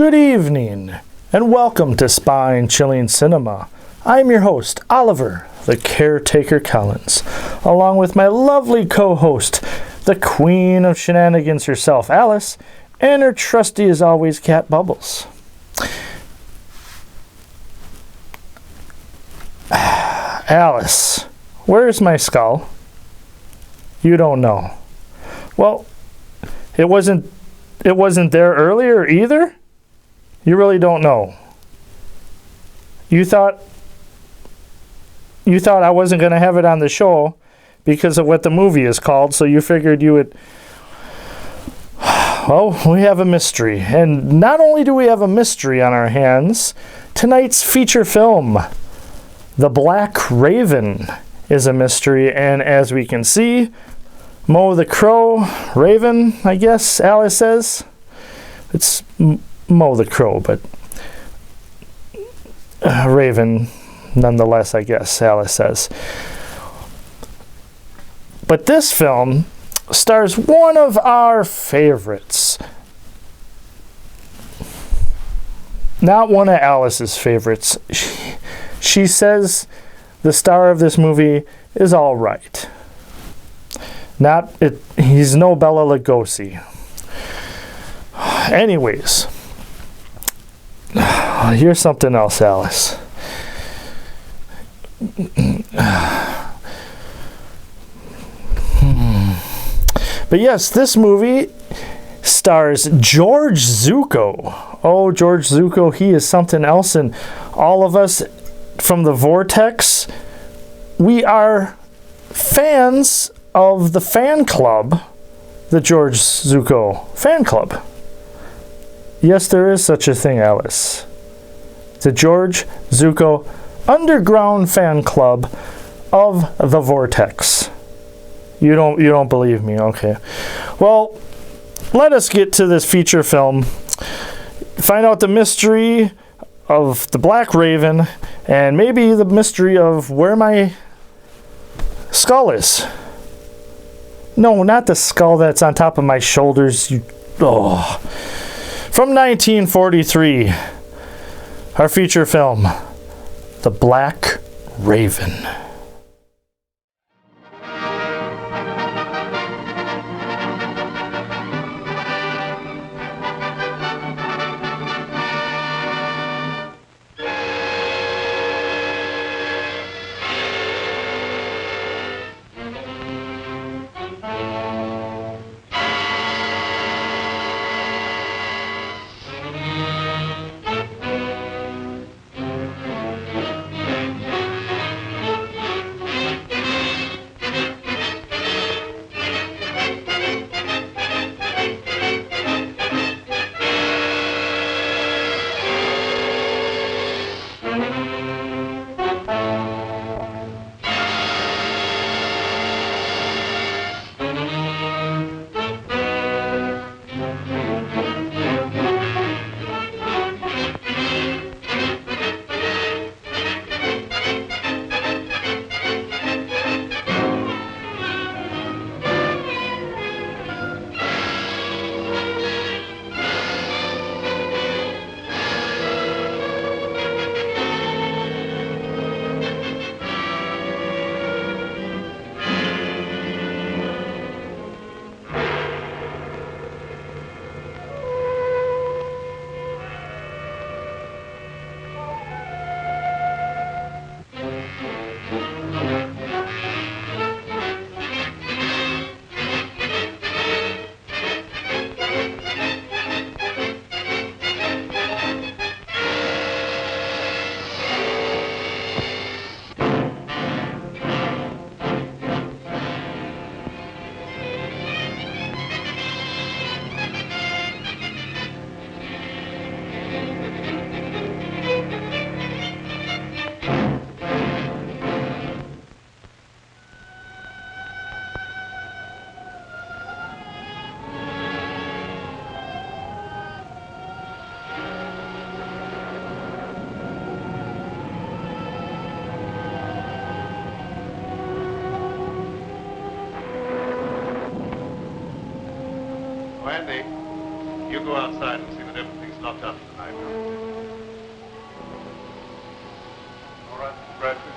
Good evening, and welcome to Spine-Chilling Cinema. I'm your host, Oliver, the Caretaker Collins, along with my lovely co-host, the Queen of Shenanigans herself, Alice, and her trusty as always, Cat Bubbles. Alice, where's my skull? You don't know. Well, it wasn't there earlier either? You really don't know. You thought I wasn't going to have it on the show because of what the movie is called, so you figured you would... Well, we have a mystery. And not only do we have a mystery on our hands, tonight's feature film, The Black Raven, is a mystery. And as we can see, Mo the Crow, Raven, I guess Alice says. It's Mo the Crow, but Raven nonetheless, I guess Alice says. But this film stars one of our favorites. Not one of Alice's favorites. She says the star of this movie is all right. He's no Bela Lugosi. Anyways, here's something else, Alice. But yes, this movie stars George Zucco. Oh, George Zucco, he is something else. And all of us from the Vortex, we are fans of the fan club, the George Zucco fan club. Yes, there is such a thing, Alice. The George Zucco underground fan club of the Vortex. You don't believe me, okay. Well, let us get to this feature film. Find out the mystery of the Black Raven and maybe the mystery of where my skull is. No, not the skull that's on top of my shoulders. From 1943, our feature film, The Black Raven. Wendy, you go outside and see that everything's locked. locked up tonight. All right, Bradford.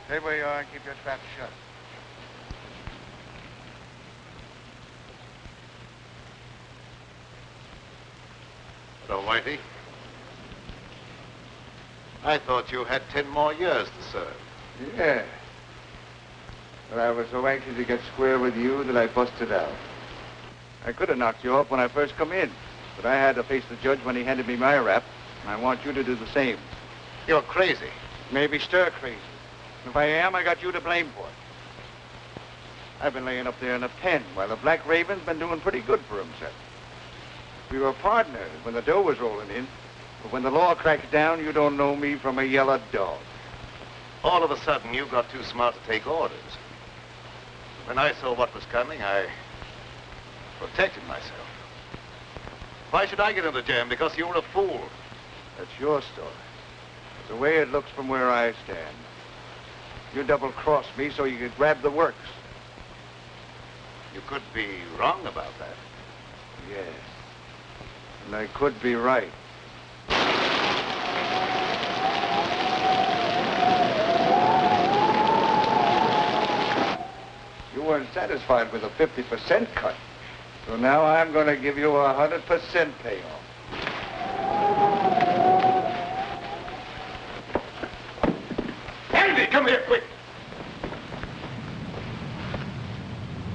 Stay where you are and keep your trap shut. Hello, Whitey. I thought you had 10 more years to serve. Yeah. But I was so anxious to get square with you that I busted out. I could have knocked you off when I first come in, but I had to face the judge when he handed me my rap, and I want you to do the same. You're crazy. Maybe stir crazy. If I am, I got you to blame for it. I've been laying up there in a pen while the Black Raven's been doing pretty good for himself. We were partners when the dough was rolling in, but when the law cracks down, you don't know me from a yellow dog. All of a sudden, you got too smart to take orders. When I saw what was coming, I protected myself. Why should I get into jam? Because you were a fool. That's your story. It's the way it looks from where I stand. You double-crossed me so you could grab the works. You could be wrong about that. Yes. And I could be right. You weren't satisfied with a 50% cut. So now I'm going to give you a 100% payoff. Andy, come here, quick.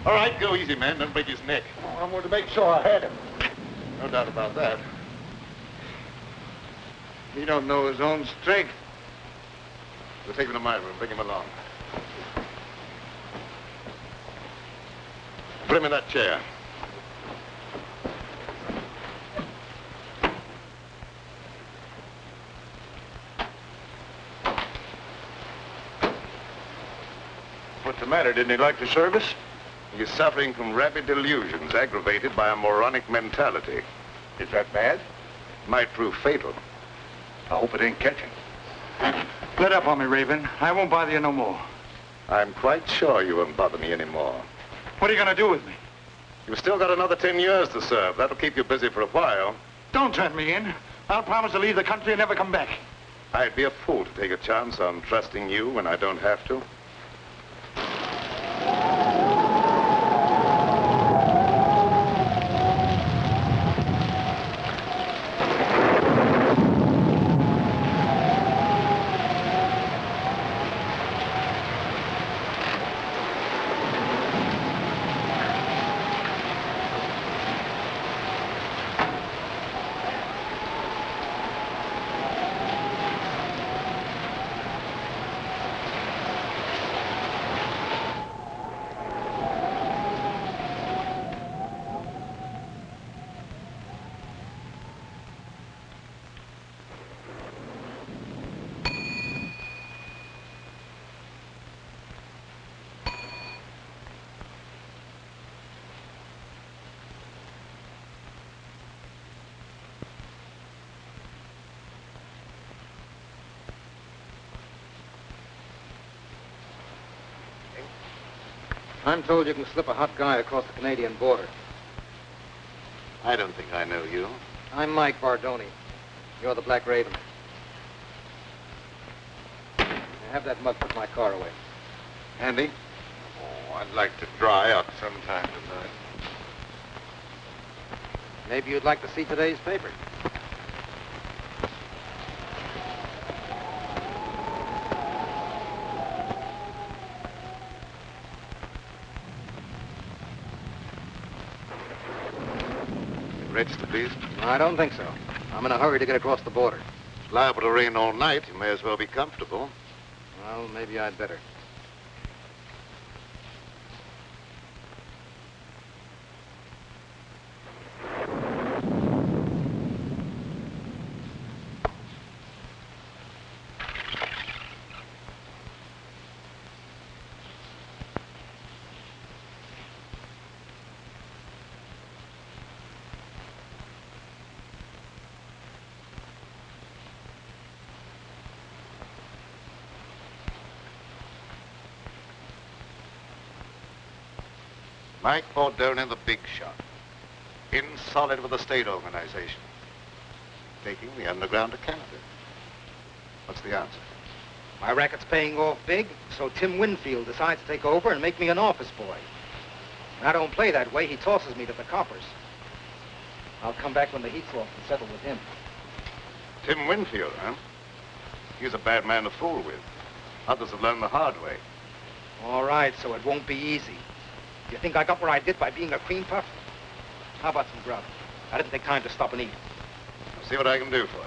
All right, go easy, man. Don't break his neck. I wanted to make sure I had him. No doubt about that. He don't know his own strength. We'll take him to my room. Bring him along. Put him in that chair. What's the matter? Didn't he like the service? He's suffering from rabid delusions aggravated by a moronic mentality. Is that bad? Might prove fatal. I hope it ain't catching. Let up on me, Raven. I won't bother you no more. I'm quite sure you won't bother me anymore. What are you going to do with me? You've still got another 10 years to serve. That'll keep you busy for a while. Don't turn me in. I'll promise to leave the country and never come back. I'd be a fool to take a chance on trusting you when I don't have to. I'm told you can slip a hot guy across the Canadian border. I don't think I know you. I'm Mike Bardoni. You're the Black Raven. Now have that mug put my car away. Andy? Oh, I'd like to dry up sometime tonight. Maybe you'd like to see today's paper. Register, please. I don't think so. I'm in a hurry to get across the border. liable to rain all night. You may as well be comfortable. Well, maybe I'd better. Mike Bordone, the big shot. In solid with the state organization. Taking the underground to Canada. What's the answer? My racket's paying off big, so Tim Winfield decides to take over and make me an office boy. When I don't play that way, he tosses me to the coppers. I'll come back when the heat's off and settle with him. Tim Winfield, huh? He's a bad man to fool with. Others have learned the hard way. All right, so it won't be easy. You think I got where I did by being a cream puff? How about some grub? I didn't take time to stop and eat. I'll see what I can do for you.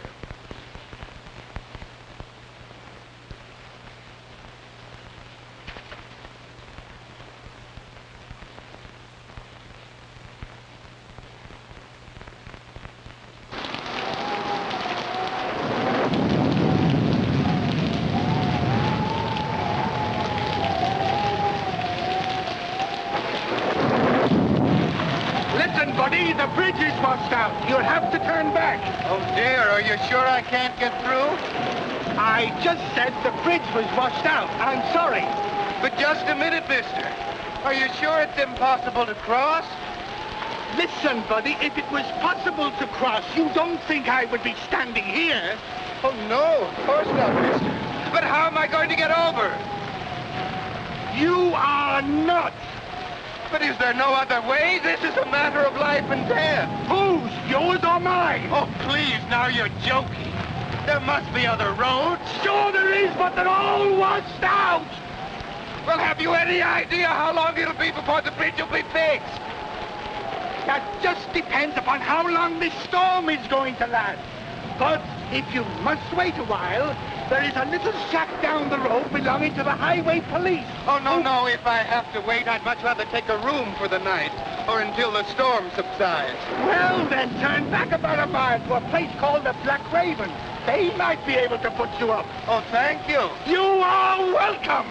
The bridge is washed out. You'll have to turn back. Oh, dear. Are you sure I can't get through? I just said the bridge was washed out. I'm sorry. But just a minute, mister. Are you sure it's impossible to cross? Listen, buddy, if it was possible to cross, you don't think I would be standing here? Oh, no, of course not, mister. But how am I going to get over? You are nuts. But is there no other way? This is a matter of life and death. Whose? Yours or mine? Oh, please, now you're joking. There must be other roads. Sure there is, but they're all washed out. Well, have you any idea how long it'll be before the bridge will be fixed? That just depends upon how long this storm is going to last. But if you must wait a while, there is a little shack down the road belonging to the highway police. Oh, no. If I have to wait, I'd much rather take a room for the night, or until the storm subsides. Well, then turn back about a mile to a place called the Black Raven. They might be able to put you up. Oh, thank you. You are welcome.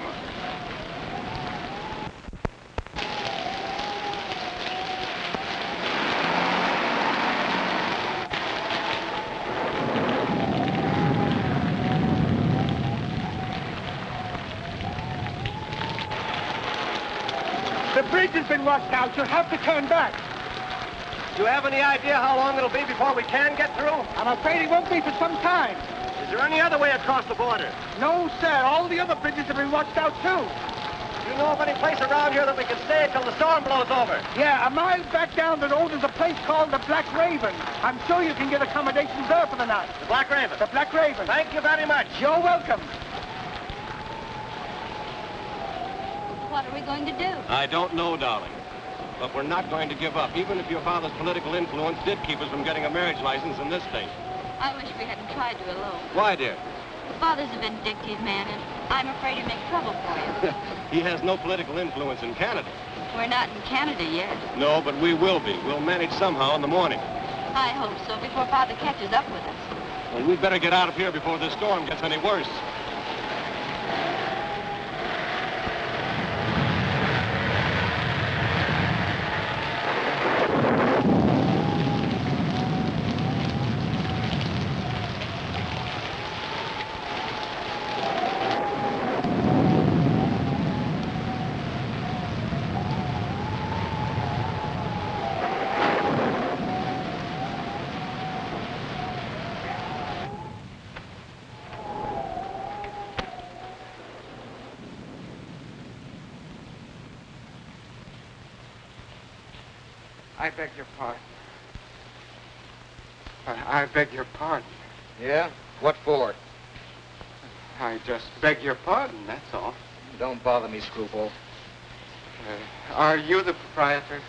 The bridge has been washed out. You'll have to turn back. Do you have any idea how long it'll be before we can get through? I'm afraid it won't be for some time. Is there any other way across the border? No, sir. All the other bridges have been washed out, too. Do you know of any place around here that we can stay until the storm blows over? Yeah, a mile back down the road is a place called the Black Raven. I'm sure you can get accommodations there for the night. The Black Raven? The Black Raven. Thank you very much. You're welcome. What are we going to do? I don't know, darling. But we're not going to give up, even if your father's political influence did keep us from getting a marriage license in this state. I wish we hadn't tried to elope. Why, dear? Father's a vindictive man, and I'm afraid he'll make trouble for you. He has no political influence in Canada. We're not in Canada yet. No, but we will be. We'll manage somehow in the morning. I hope so, before Father catches up with us. Well, we'd better get out of here before this storm gets any worse. I beg your pardon. I beg your pardon. Yeah? What for? I just beg your pardon, that's all. Don't bother me, screwball. Are you the proprietor?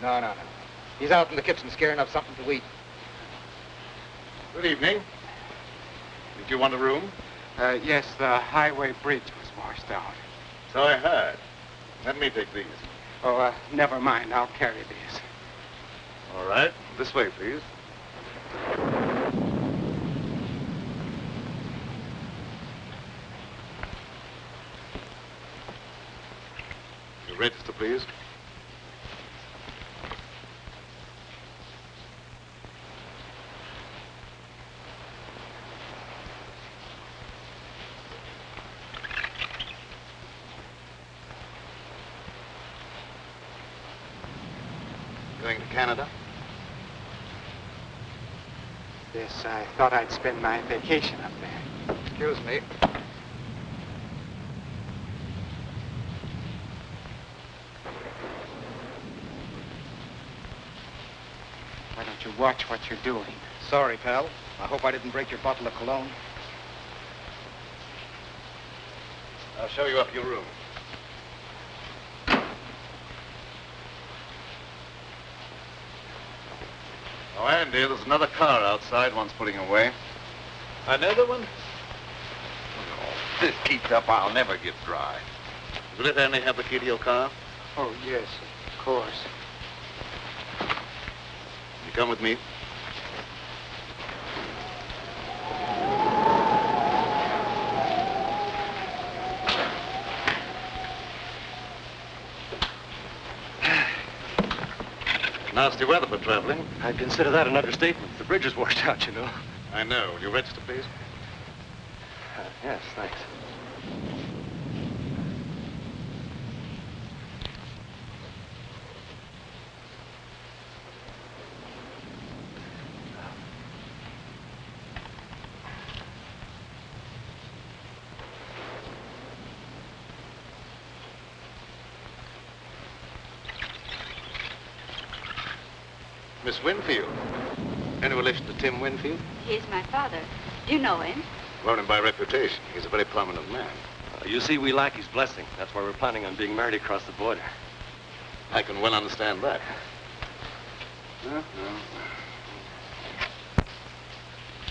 No. He's out in the kitchen scaring up something to eat. Good evening. Did you want a room? Yes, the highway bridge was washed out. So I heard. Let me take these. Oh, never mind. I'll carry these. All right. This way, please. Your register, please. Going to Canada? Yes, I thought I'd spend my vacation up there. Excuse me. Why don't you watch what you're doing? Sorry, pal. I hope I didn't break your bottle of cologne. I'll show you up your room. Oh, Andy, there's another car outside one's putting away. Another one? If this keeps up, I'll never get dry. Will it only have the key to your car? Oh, yes, of course. You come with me? Nasty weather for traveling. I'd consider that an understatement. The bridge is washed out, you know. I know. Will you register, please? Yes, thanks. Miss Winfield. Any relation to Tim Winfield? He's my father. Do you know him? Known him by reputation. He's a very prominent man. You see, we lack his blessing. That's why we're planning on being married across the border. I can well understand that.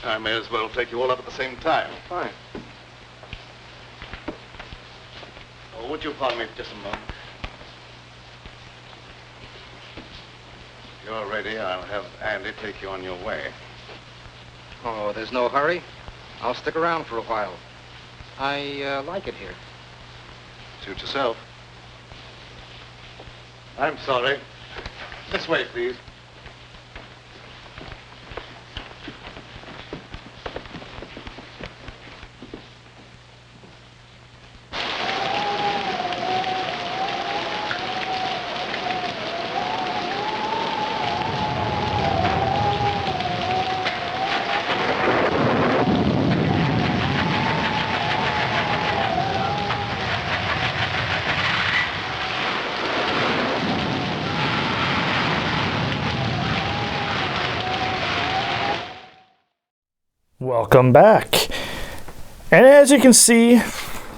I may as well take you all up at the same time. Fine. Oh, would you pardon me for just a moment? If you're ready, I'll have Andy take you on your way. Oh, there's no hurry. I'll stick around for a while. I like it here. Suit yourself. I'm sorry. This way, please. Welcome back. And as you can see,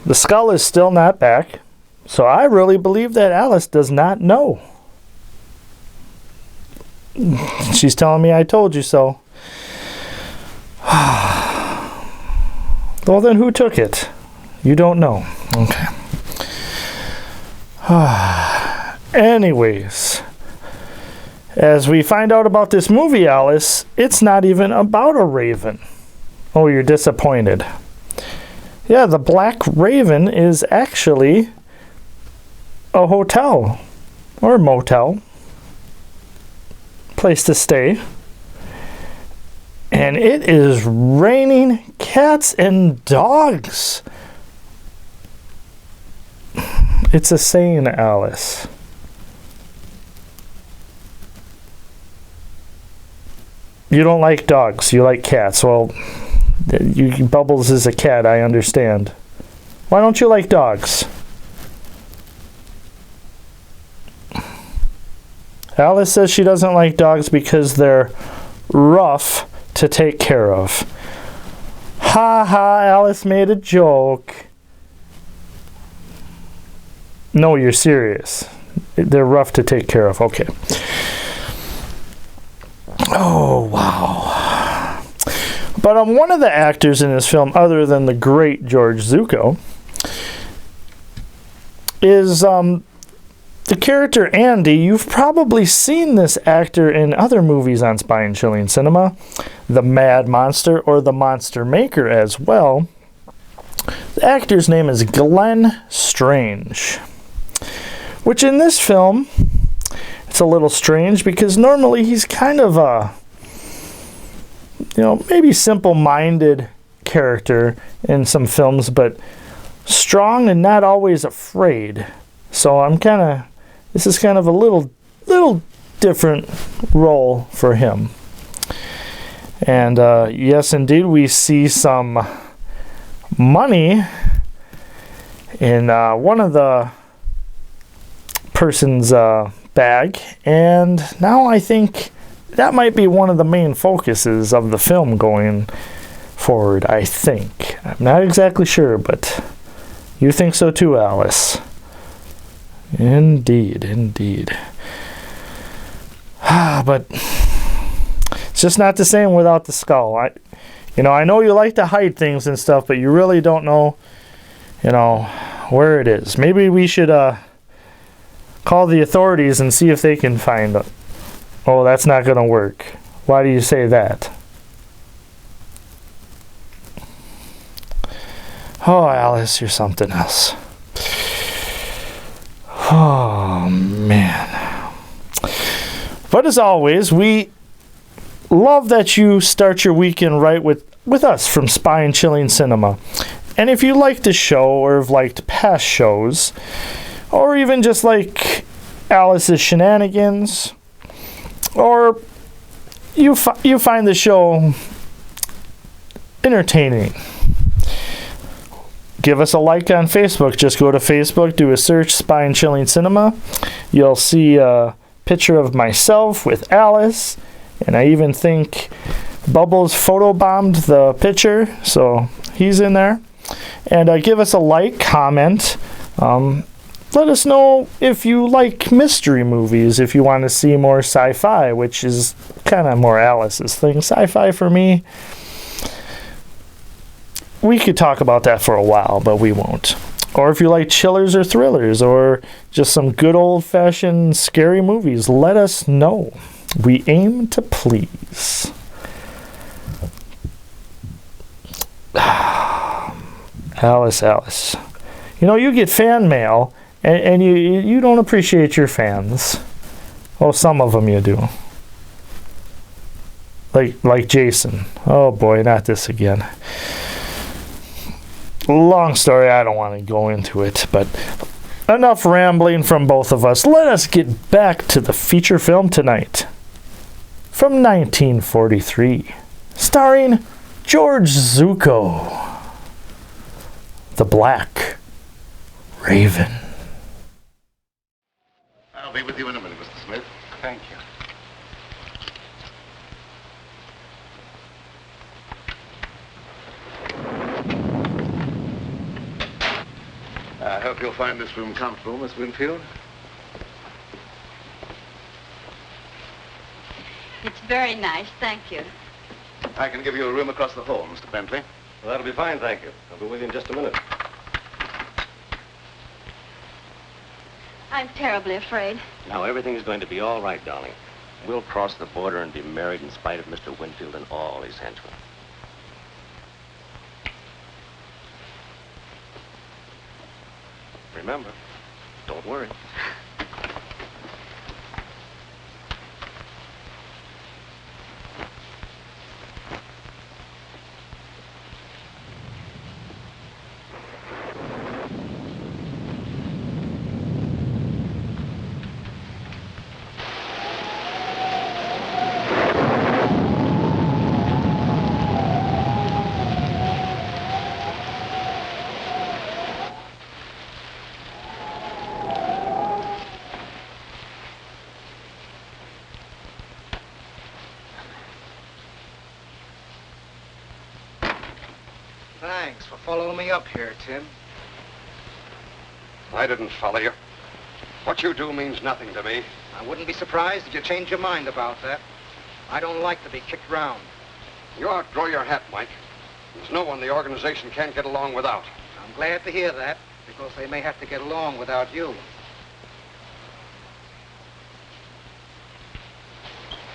the skull is still not back. So I really believe that Alice does not know. She's telling me I told you so. Well, then who took it? You don't know. Okay. Anyways, as we find out about this movie, Alice, it's not even about a raven. Oh, you're disappointed. Yeah, the Black Raven is actually a hotel or motel, place to stay. And it is raining cats and dogs. It's a saying, Alice. You don't like dogs, you like cats. Well, Bubbles is a cat, I understand. Why don't you like dogs? Alice says she doesn't like dogs because they're rough to take care of. Ha ha, Alice made a joke. No, you're serious. They're rough to take care of. Okay. Oh, wow. But one of the actors in this film, other than the great George Zucco, is the character Andy. You've probably seen this actor in other movies on Spine-Chilling Cinema, The Mad Monster or The Monster Maker as well. The actor's name is Glenn Strange, which in this film, it's a little strange because normally he's kind of a, maybe simple-minded character in some films, but strong and not always afraid. So this is kind of a little different role for him. And yes, indeed, we see some money in one of the person's bag, and now I think that might be one of the main focuses of the film going forward, I think. I'm not exactly sure, but you think so too, Alice. Indeed. But it's just not the same without the skull. I know you like to hide things and stuff, but you really don't know, where it is. Maybe we should call the authorities and see if they can find it. Oh, that's not going to work. Why do you say that? Oh, Alice, you're something else. Oh, man. But as always, we love that you start your weekend right with us from Spine-Chilling Cinema. And if you like the show or have liked past shows, or even just like Alice's shenanigans, or you find the show entertaining, give us a like on Facebook. Just go to Facebook, do a search, Spine-Chilling Cinema. You'll see a picture of myself with Alice, and I even think Bubbles photobombed the picture, so he's in there. And give us a like, comment. Let us know if you like mystery movies, if you want to see more sci-fi, which is kind of more Alice's thing. Sci-fi for me, we could talk about that for a while, but we won't. Or if you like chillers or thrillers, or just some good old-fashioned scary movies, let us know. We aim to please. Alice. You get fan mail, and you don't appreciate your fans. Oh, some of them you do. Like Jason. Oh boy, not this again. Long story, I don't want to go into it, but enough rambling from both of us. Let us get back to the feature film tonight. From 1943, starring George Zucco, The Black Raven. I'll be with you in a minute, Mr. Smith. Thank you. I hope you'll find this room comfortable, Miss Winfield. It's very nice, thank you. I can give you a room across the hall, Mr. Bentley. Well, that'll be fine, thank you. I'll be with you in just a minute. I'm terribly afraid. Now, everything's going to be all right, darling. We'll cross the border and be married in spite of Mr. Winfield and all his henchmen. Remember, don't worry. Thanks for following me up here, Tim. I didn't follow you. What you do means nothing to me. I wouldn't be surprised if you changed your mind about that. I don't like to be kicked around. You outgrow your hat, Mike. There's no one the organization can't get along without. I'm glad to hear that, because they may have to get along without you.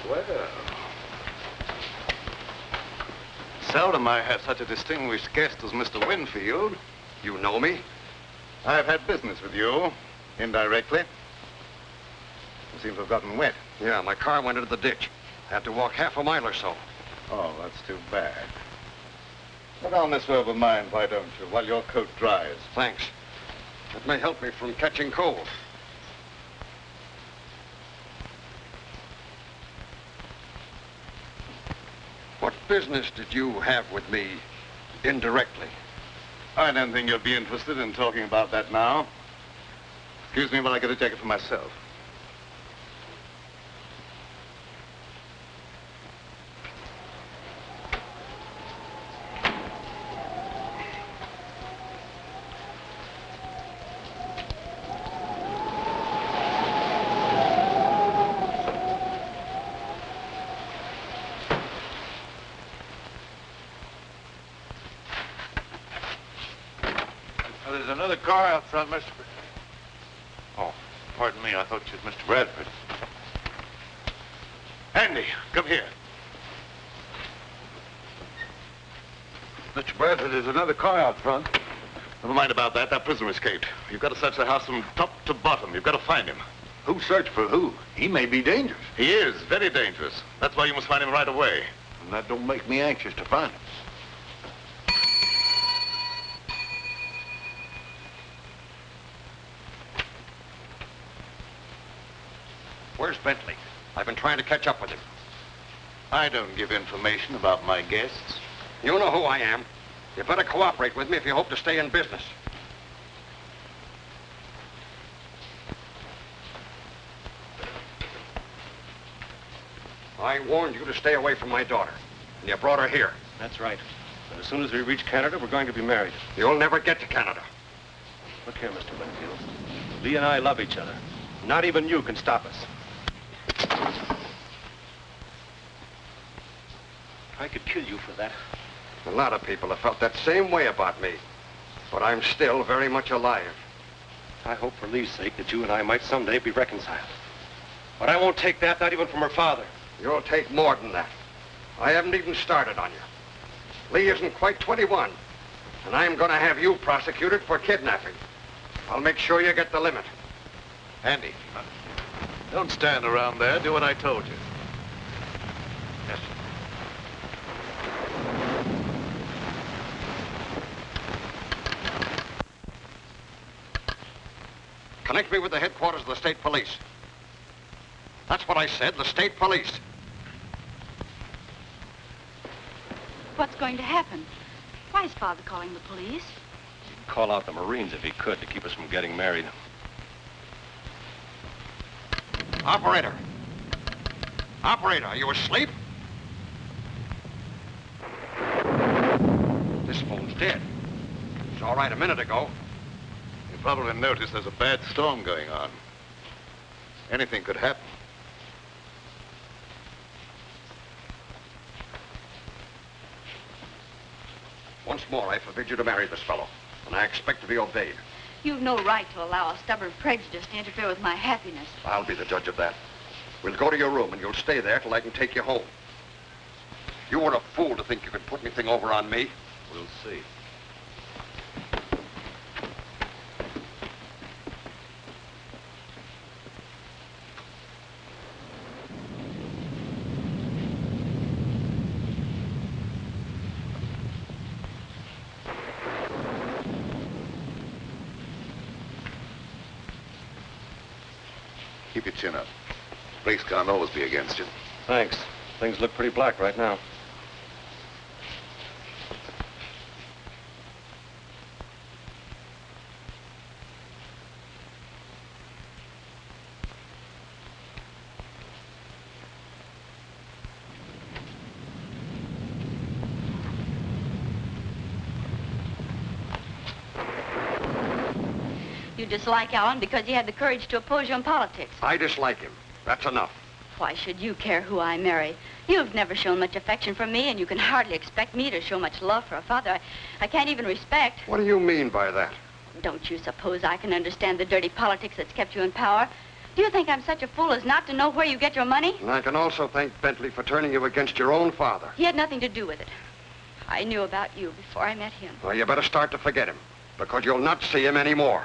Well, seldom I have such a distinguished guest as Mr. Winfield. You know me? I've had business with you, indirectly. You seem to have gotten wet. Yeah, my car went into the ditch. I had to walk half a mile or so. Oh, that's too bad. Put on this robe of mine, why don't you, while your coat dries? Thanks. It may help me from catching cold. What business did you have with me indirectly? I don't think you'll be interested in talking about that now. Excuse me while I get a jacket for myself. There's another car out front, Mr. Oh, pardon me. I thought you was Mr. Bradford. Andy, come here. Mr. Bradford, there's another car out front. Never mind about that. That prisoner escaped. You've got to search the house from top to bottom. You've got to find him. Who searched for who? He may be dangerous. He is very dangerous. That's why you must find him right away. And that don't make me anxious to find him. Where's Bentley? I've been trying to catch up with him. I don't give information about my guests. You know who I am. You better cooperate with me if you hope to stay in business. I warned you to stay away from my daughter, and you brought her here. That's right. But as soon as we reach Canada, we're going to be married. You'll never get to Canada. Look here, Mr. Winfield. Lee and I love each other. Not even you can stop us. I could kill you for that. A lot of people have felt that same way about me. But I'm still very much alive. I hope for Lee's sake that you and I might someday be reconciled. But I won't take that, not even from her father. You'll take more than that. I haven't even started on you. Lee isn't quite 21. And I'm going to have you prosecuted for kidnapping. I'll make sure you get the limit. Andy, don't stand around there. Do what I told you. Yes. Connect me with the headquarters of the state police. That's what I said, the state police. What's going to happen? Why is Father calling the police? He'd call out the Marines if he could to keep us from getting married. Operator. Operator, are you asleep? This phone's dead. It's all right a minute ago. You probably noticed there's a bad storm going on. Anything could happen. Once more, I forbid you to marry this fellow, and I expect to be obeyed. You've no right to allow a stubborn prejudice to interfere with my happiness. I'll be the judge of that. We'll go to your room, and you'll stay there till I can take you home. You were a fool to think you could put anything over on me. We'll see. Keep your chin up. Race can't always be against you. Thanks. Things look pretty black right now. You dislike Alan because he had the courage to oppose you in politics. I dislike him. That's enough. Why should you care who I marry? You've never shown much affection for me, and you can hardly expect me to show much love for a father I can't even respect. What do you mean by that? Don't you suppose I can understand the dirty politics that's kept you in power? Do you think I'm such a fool as not to know where you get your money? And I can also thank Bentley for turning you against your own father. He had nothing to do with it. I knew about you before I met him. Well, you better start to forget him, because you'll not see him anymore.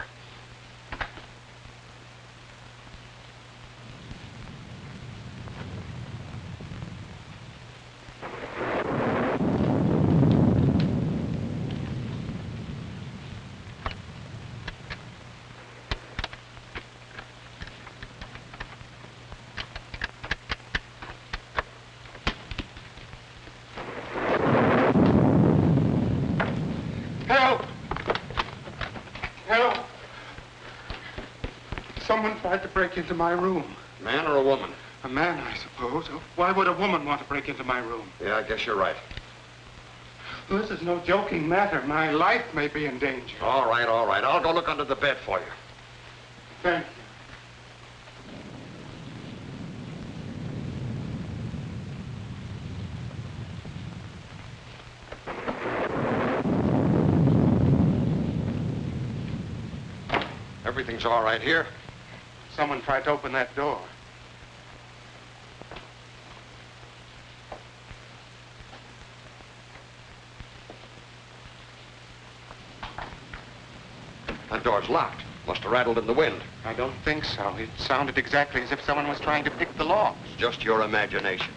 Someone tried to break into my room. Man or a woman? A man, I suppose. Why would a woman want to break into my room? Yeah, I guess you're right. This is no joking matter. My life may be in danger. All right, all right. I'll go look under the bed for you. Thank you. Everything's all right here. Someone tried to open that door. That door's locked. Must have rattled in the wind. I don't think so. It sounded exactly as if someone was trying to pick the lock. It's just your imagination.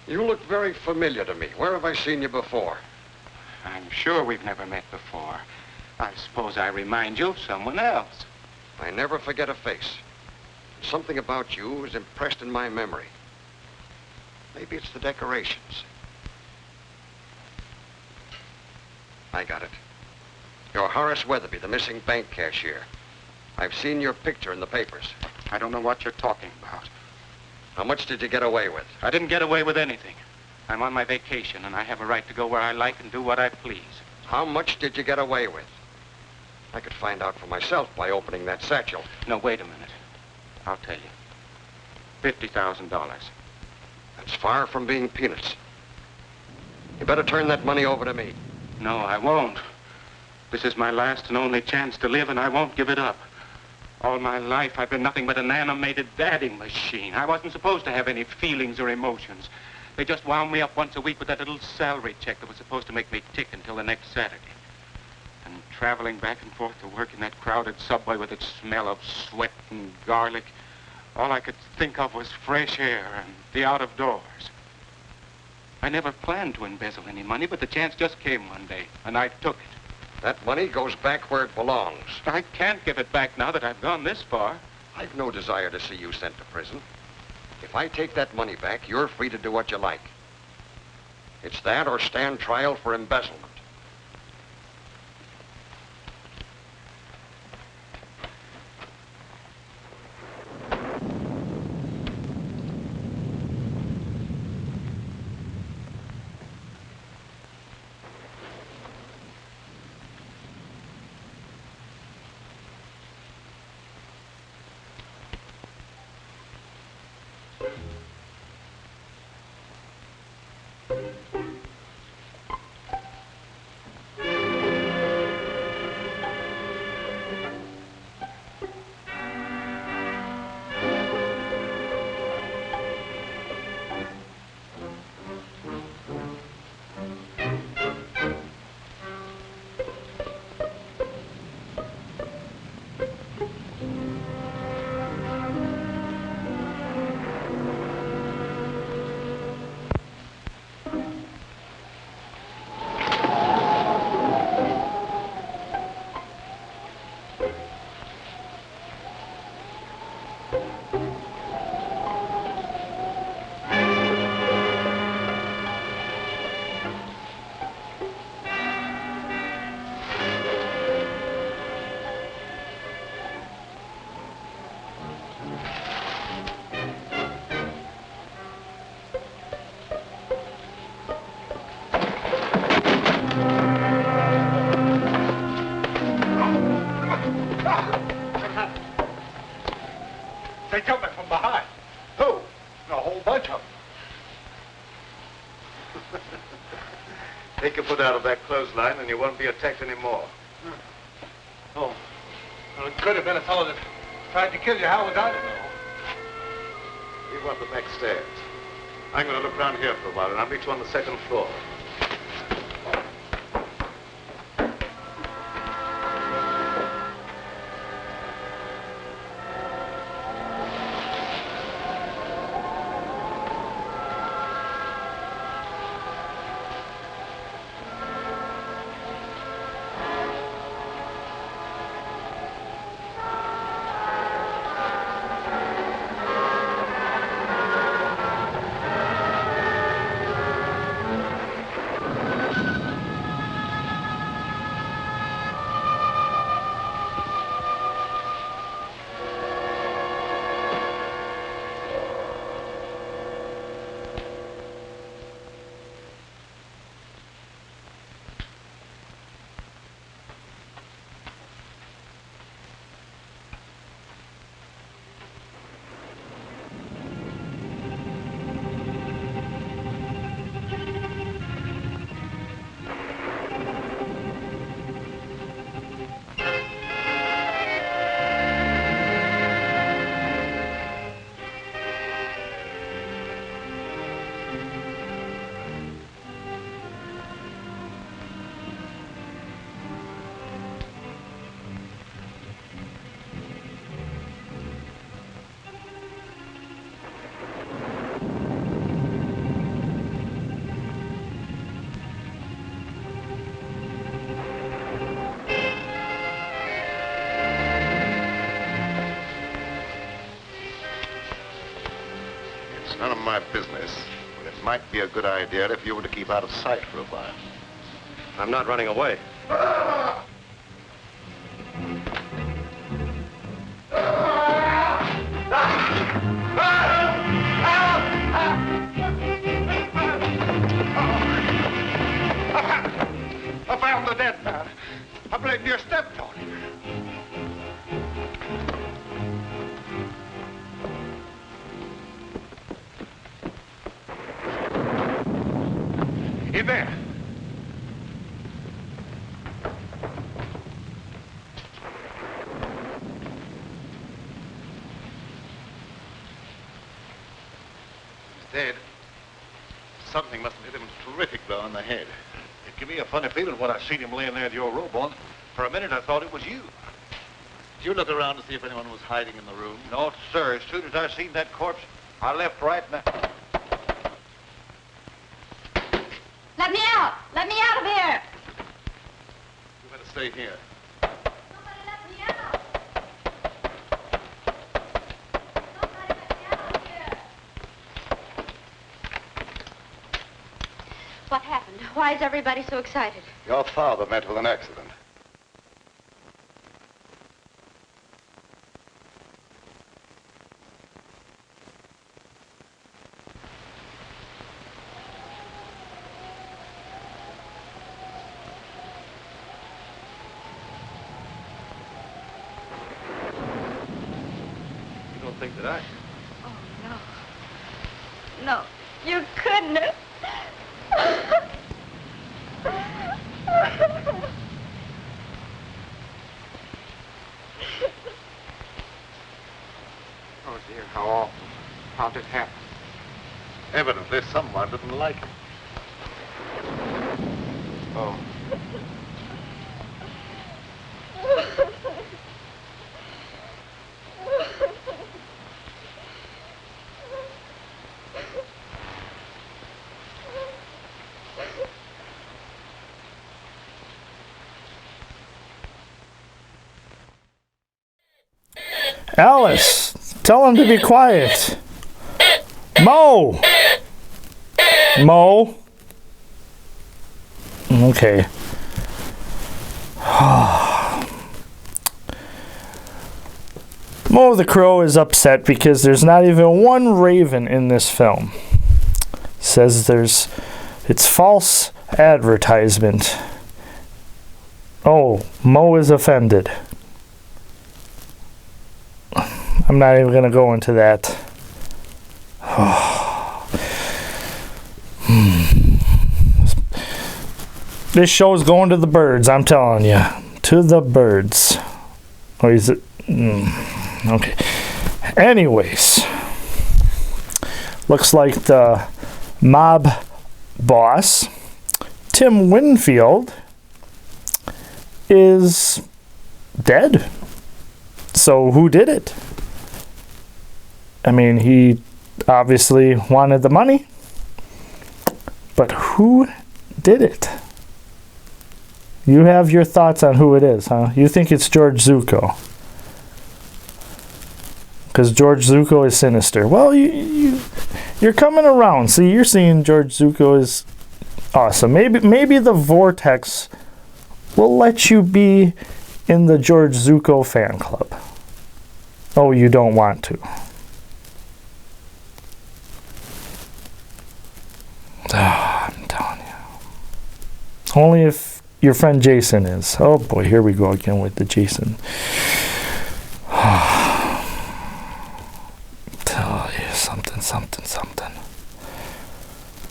You look very familiar to me. Where have I seen you before? I'm sure we've never met before. I suppose I remind you of someone else. I never forget a face. Something about you is impressed in my memory. Maybe it's the decorations. I got it. You're Horace Weatherby, the missing bank cashier. I've seen your picture in the papers. I don't know what you're talking about. How much did you get away with? I didn't get away with anything. I'm on my vacation, and I have a right to go where I like and do what I please. How much did you get away with? I could find out for myself by opening that satchel. No, wait a minute. I'll tell you. $50,000. That's far from being peanuts. You better turn that money over to me. No, I won't. This is my last and only chance to live, and I won't give it up. All my life, I've been nothing but an animated dadding machine. I wasn't supposed to have any feelings or emotions. They just wound me up once a week with that little salary check that was supposed to make me tick until the next Saturday. And traveling back and forth to work in that crowded subway with its smell of sweat and garlic, all I could think of was fresh air and the out of doors. I never planned to embezzle any money, but the chance just came one day, and I took it. That money goes back where it belongs. I can't give it back now that I've gone this far. I've no desire to see you sent to prison. If I take that money back, you're free to do what you like. It's that or stand trial for embezzlement. Take your foot out of that clothesline and you won't be attacked anymore. Oh. Well, it could have been a fellow that tried to kill you. How was I to know? You go up the back stairs. I'm going to look around here for a while, and I'll meet you on the second floor. It's none of my business, but it might be a good idea if you were to keep out of sight for a while. I'm not running away. I found the dead man. I believe you stepped on him. In there. He's dead. Something must have hit him a terrific blow on the head. It gave me a funny feeling when I seen him laying there with your robe on. For a minute, I thought it was you. Did you look around to see if anyone was hiding in the room? No, sir. As soon as I seen that corpse, I left right now. Let me out! Let me out of here! You better stay here. Somebody let me out! Somebody let me out of here! What happened? Why is everybody so excited? Your father met with an accident. You don't think that I... Oh, no. No, you couldn't have. Oh, dear, how awful. How'd it happen? Evidently, someone didn't like him. Oh. Alice, tell him to be quiet. Mo! Mo? Okay. Mo the Crow is upset because there's not even one raven in this film. Says it's false advertisement. Oh, Mo is offended. I'm not even going to go into that. This show's going to the birds, I'm telling you. To the birds. Or is it? Okay. Anyways. Looks like the mob boss, Tim Winfield, is dead. So who did it? I mean, he obviously wanted the money. But who did it? You have your thoughts on who it is, huh? You think it's George Zucco. Because George Zucco is sinister. Well, you're coming around. See, you're seeing George Zucco is awesome. Maybe the Vortex will let you be in the George Zucco fan club. Oh, you don't want to. I'm telling you. Only if your friend Jason is. Oh boy, here we go again with the Jason. Tell you something.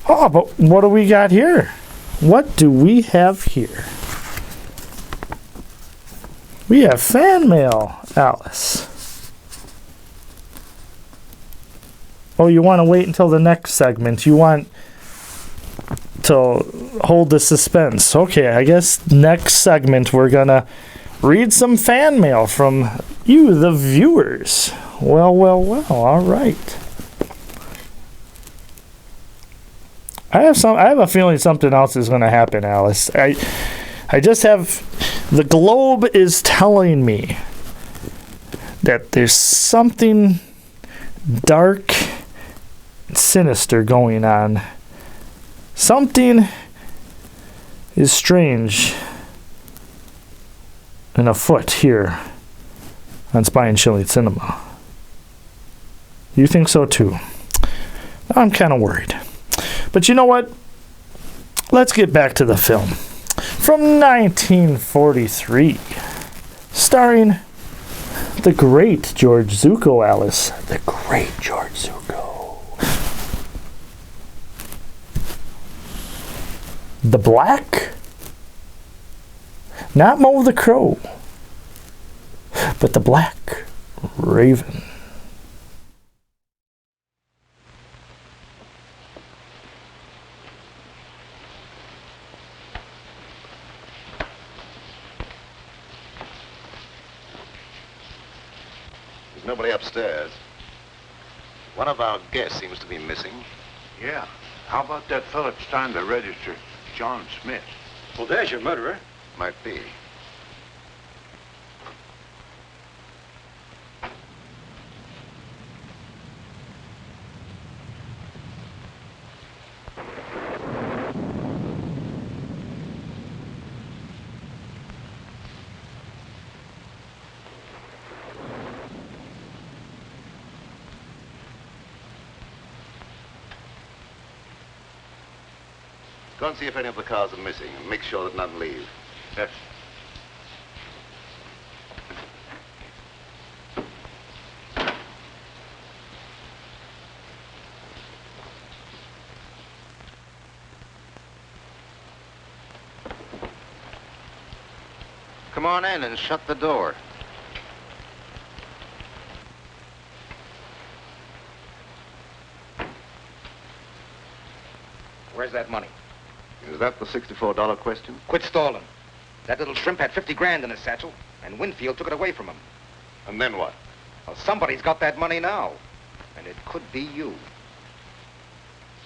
Oh, but what do we got here? What do we have here? We have fan mail, Alice. Oh, you want to wait until the next segment. You want to hold the suspense. Okay, I guess next segment we're going to read some fan mail from you, the viewers. Well, all right. I have a feeling something else is going to happen, Alice. I just have, the globe is telling me that there's something dark, sinister going on. Something is strange and afoot here on Spy and Chili Cinema. You think so too? I'm kind of worried. But you know what? Let's get back to the film. From 1943, starring the great George Zucco, Alice. The great George Zucco. The Black? Not Mo the Crow, but the Black Raven. There's nobody upstairs. One of our guests seems to be missing. Yeah. How about that fella that's trying to register, John Smith? Well, there's your murderer. Might be. Go and see if any of the cars are missing and make sure that none leave. Yes. Come on in and shut the door. Where's that money? Is that the $64 question? Quit stalling. That little shrimp had 50 grand in his satchel, and Winfield took it away from him. And then what? Well, somebody's got that money now, and it could be you.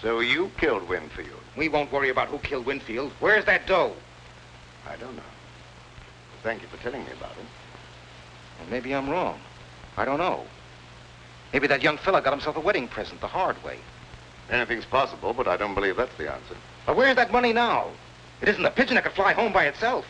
So you killed Winfield? We won't worry about who killed Winfield. Where's that dough? I don't know. Thank you for telling me about it. Well, maybe I'm wrong. I don't know. Maybe that young fella got himself a wedding present the hard way. Anything's possible, but I don't believe that's the answer. But where's that money now? It isn't a pigeon that could fly home by itself.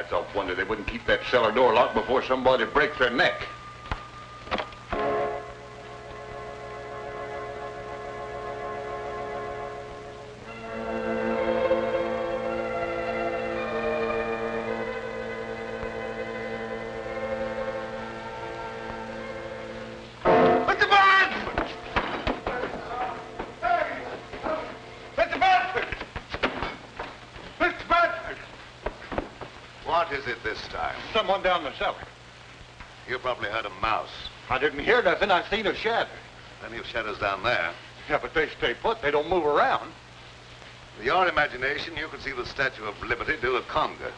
That's a wonder they wouldn't keep that cellar door locked before somebody breaks their neck. What is it this time? Someone down the cellar. You probably heard a mouse. I didn't hear nothing. I seen a shadow. Plenty of shadows down there. Yeah, but they stay put. They don't move around. With your imagination, you could see the Statue of Liberty do a conga.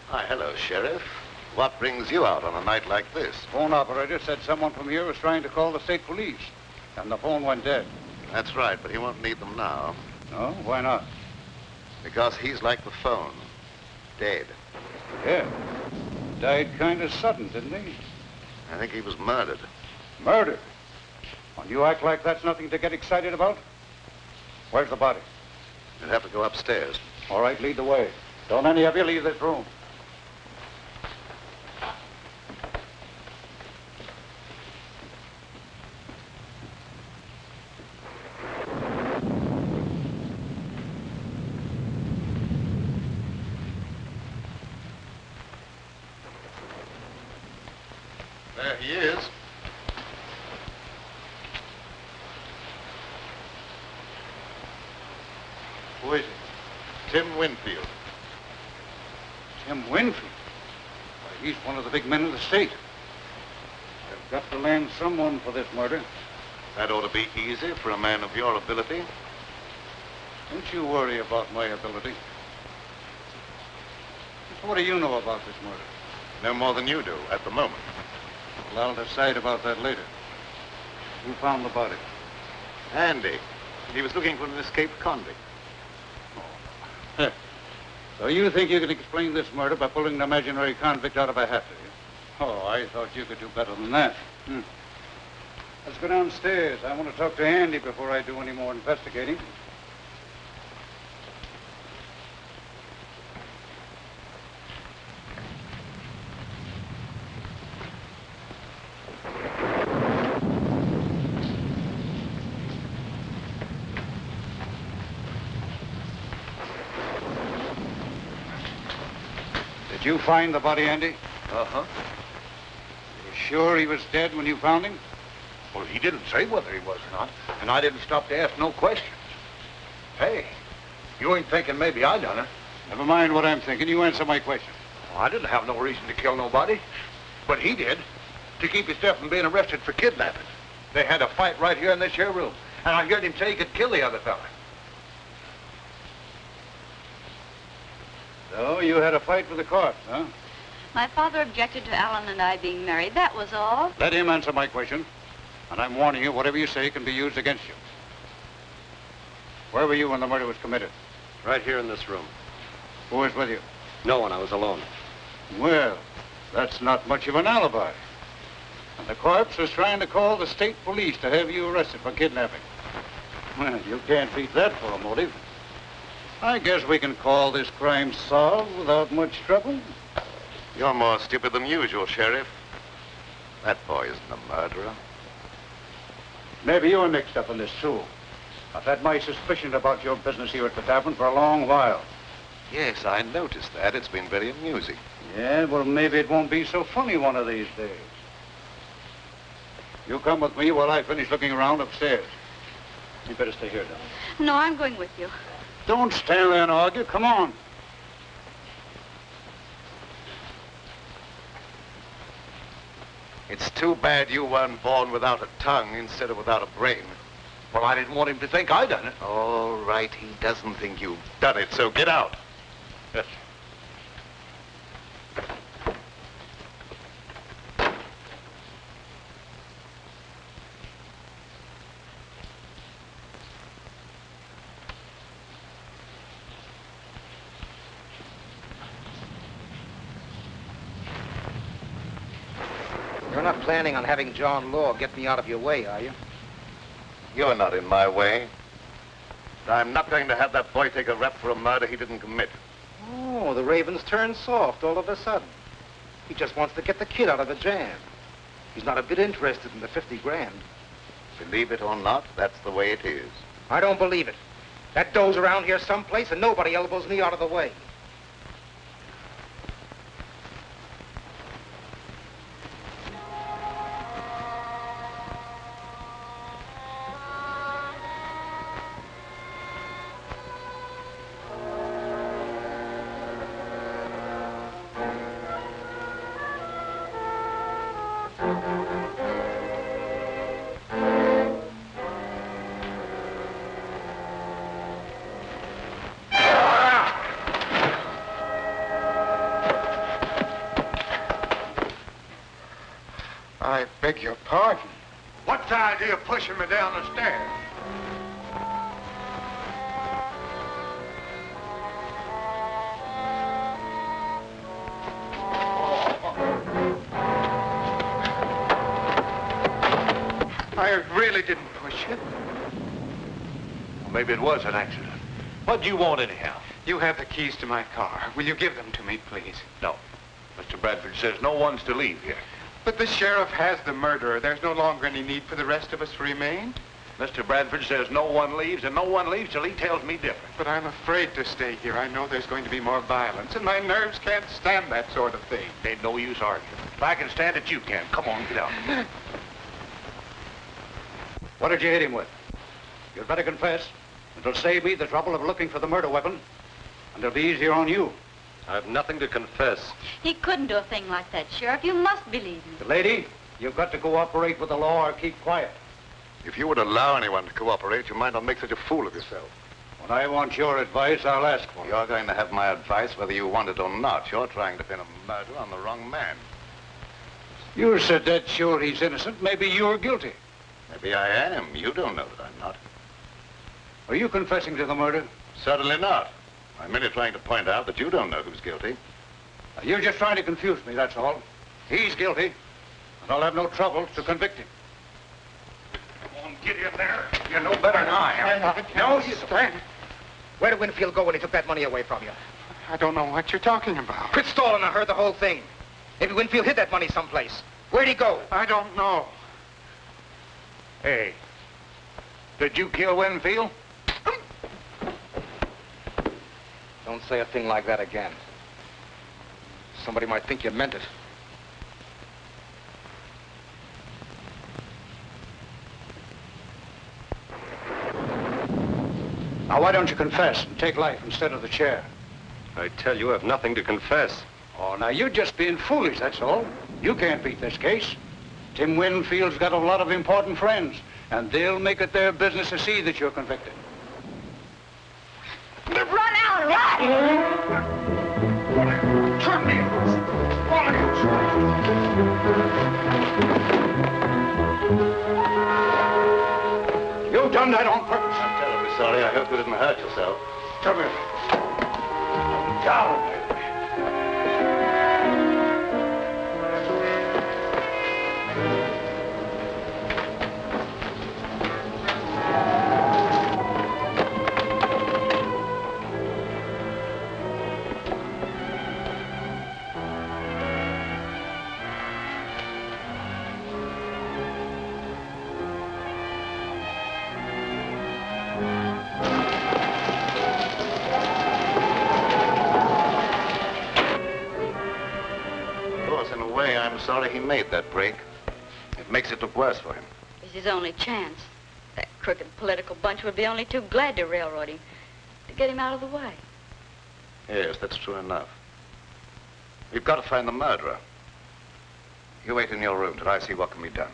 Hi, hello, Sheriff. What brings you out on a night like this? Phone operator said someone from here was trying to call the state police, and the phone went dead. That's right, but he won't need them now. No? Why not? Because he's like the phone. Dead. Yeah. Died kind of sudden, didn't he? I think he was murdered. Murder? Well, you act like that's nothing to get excited about? Where's the body? You'll have to go upstairs. All right, lead the way. Don't any of you leave this room. There he is. Who is it? Tim Winfield. Tim Winfield? Why, he's one of the big men in the state. They've got to land someone for this murder. That ought to be easy for a man of your ability. Don't you worry about my ability. What do you know about this murder? No more than you do at the moment. Well, I'll decide about that later. Who found the body? Andy. He was looking for an escaped convict. Oh. So you think you can explain this murder by pulling an imaginary convict out of a hat, do you? Oh, I thought you could do better than that. Let's go downstairs. I want to talk to Andy before I do any more investigating. Did you find the body, Andy? Uh-huh. You sure he was dead when you found him? Well, he didn't say whether he was or not, and I didn't stop to ask no questions. Hey, you ain't thinking maybe I done it. Never mind what I'm thinking. You answer my question. Well, I didn't have no reason to kill nobody, but he did, to keep himself from being arrested for kidnapping. They had a fight right here in this here room, and I heard him say he could kill the other fella. So you had a fight with the cops, huh? My father objected to Alan and I being married. That was all. Let him answer my question. And I'm warning you, whatever you say can be used against you. Where were you when the murder was committed? Right here in this room. Who was with you? No one. I was alone. Well, that's not much of an alibi. And the corpse was trying to call the state police to have you arrested for kidnapping. Well, you can't beat that for a motive. I guess we can call this crime solved without much trouble. You're more stupid than usual, Sheriff. That boy isn't a murderer. Maybe you were mixed up in this, too. I've had my suspicion about your business here at the tavern for a long while. Yes, I noticed that. It's been very amusing. Yeah, well, maybe it won't be so funny one of these days. You come with me while I finish looking around upstairs. You better stay here, darling. No, I'm going with you. Don't stand there and argue. Come on. It's too bad you weren't born without a tongue instead of without a brain. Well, I didn't want him to think I done it. All right, he doesn't think you've done it, so get out. Yes. You're not planning on having John Law get me out of your way, are you? You're not in my way. I'm not going to have that boy take a rap for a murder he didn't commit. Oh, the Raven's turned soft all of a sudden. He just wants to get the kid out of the jam. He's not a bit interested in the 50 grand. Believe it or not, that's the way it is. I don't believe it. That dough's around here someplace and nobody elbows me out of the way. I beg your pardon. What's the idea of pushing me down the stairs? I really didn't push you. Maybe it was an accident. What do you want anyhow? You have the keys to my car. Will you give them to me, please? No. Mr. Bradford says no one's to leave here. But the sheriff has the murderer. There's no longer any need for the rest of us to remain. Mr. Bradford says no one leaves, and no one leaves till he tells me different. But I'm afraid to stay here. I know there's going to be more violence, and my nerves can't stand that sort of thing. Ain't no use arguing. If I can stand it, you can. Come on, get out. What did you hit him with? You'd better confess. It'll save me the trouble of looking for the murder weapon, and it'll be easier on you. I've nothing to confess. He couldn't do a thing like that, Sheriff. You must believe me. Lady, you've got to cooperate with the law or keep quiet. If you would allow anyone to cooperate, you might not make such a fool of yourself. When I want your advice, I'll ask for it. You're going to have my advice whether you want it or not. You're trying to pin a murder on the wrong man. You're so dead sure he's innocent, maybe you're guilty. Maybe I am. You don't know that I'm not. Are you confessing to the murder? Certainly not. I'm merely trying to point out that you don't know who's guilty. You're just trying to confuse me, that's all. He's guilty, and I'll have no trouble to convict him. Come on, get in there. You know better than I am. No, you stand. Where did Winfield go when he took that money away from you? I don't know what you're talking about. Quit stalling. I heard the whole thing. Maybe Winfield hid that money someplace. Where'd he go? I don't know. Hey, did you kill Winfield? Don't say a thing like that again. Somebody might think you meant it. Now, why don't you confess and take life instead of the chair? I tell you, I've nothing to confess. Oh, now, you're just being foolish, that's all. You can't beat this case. Tim Winfield's got a lot of important friends, and they'll make it their business to see that you're convicted. Run out, run! Turn me loose. You've done that on purpose. I'm terribly sorry. I hope you didn't hurt yourself. Come here. Down. I'm sorry he made that break. It makes it look worse for him. It's his only chance. That crooked political bunch would be only too glad to railroad him, to get him out of the way. Yes, that's true enough. We've got to find the murderer. You wait in your room till I see what can be done.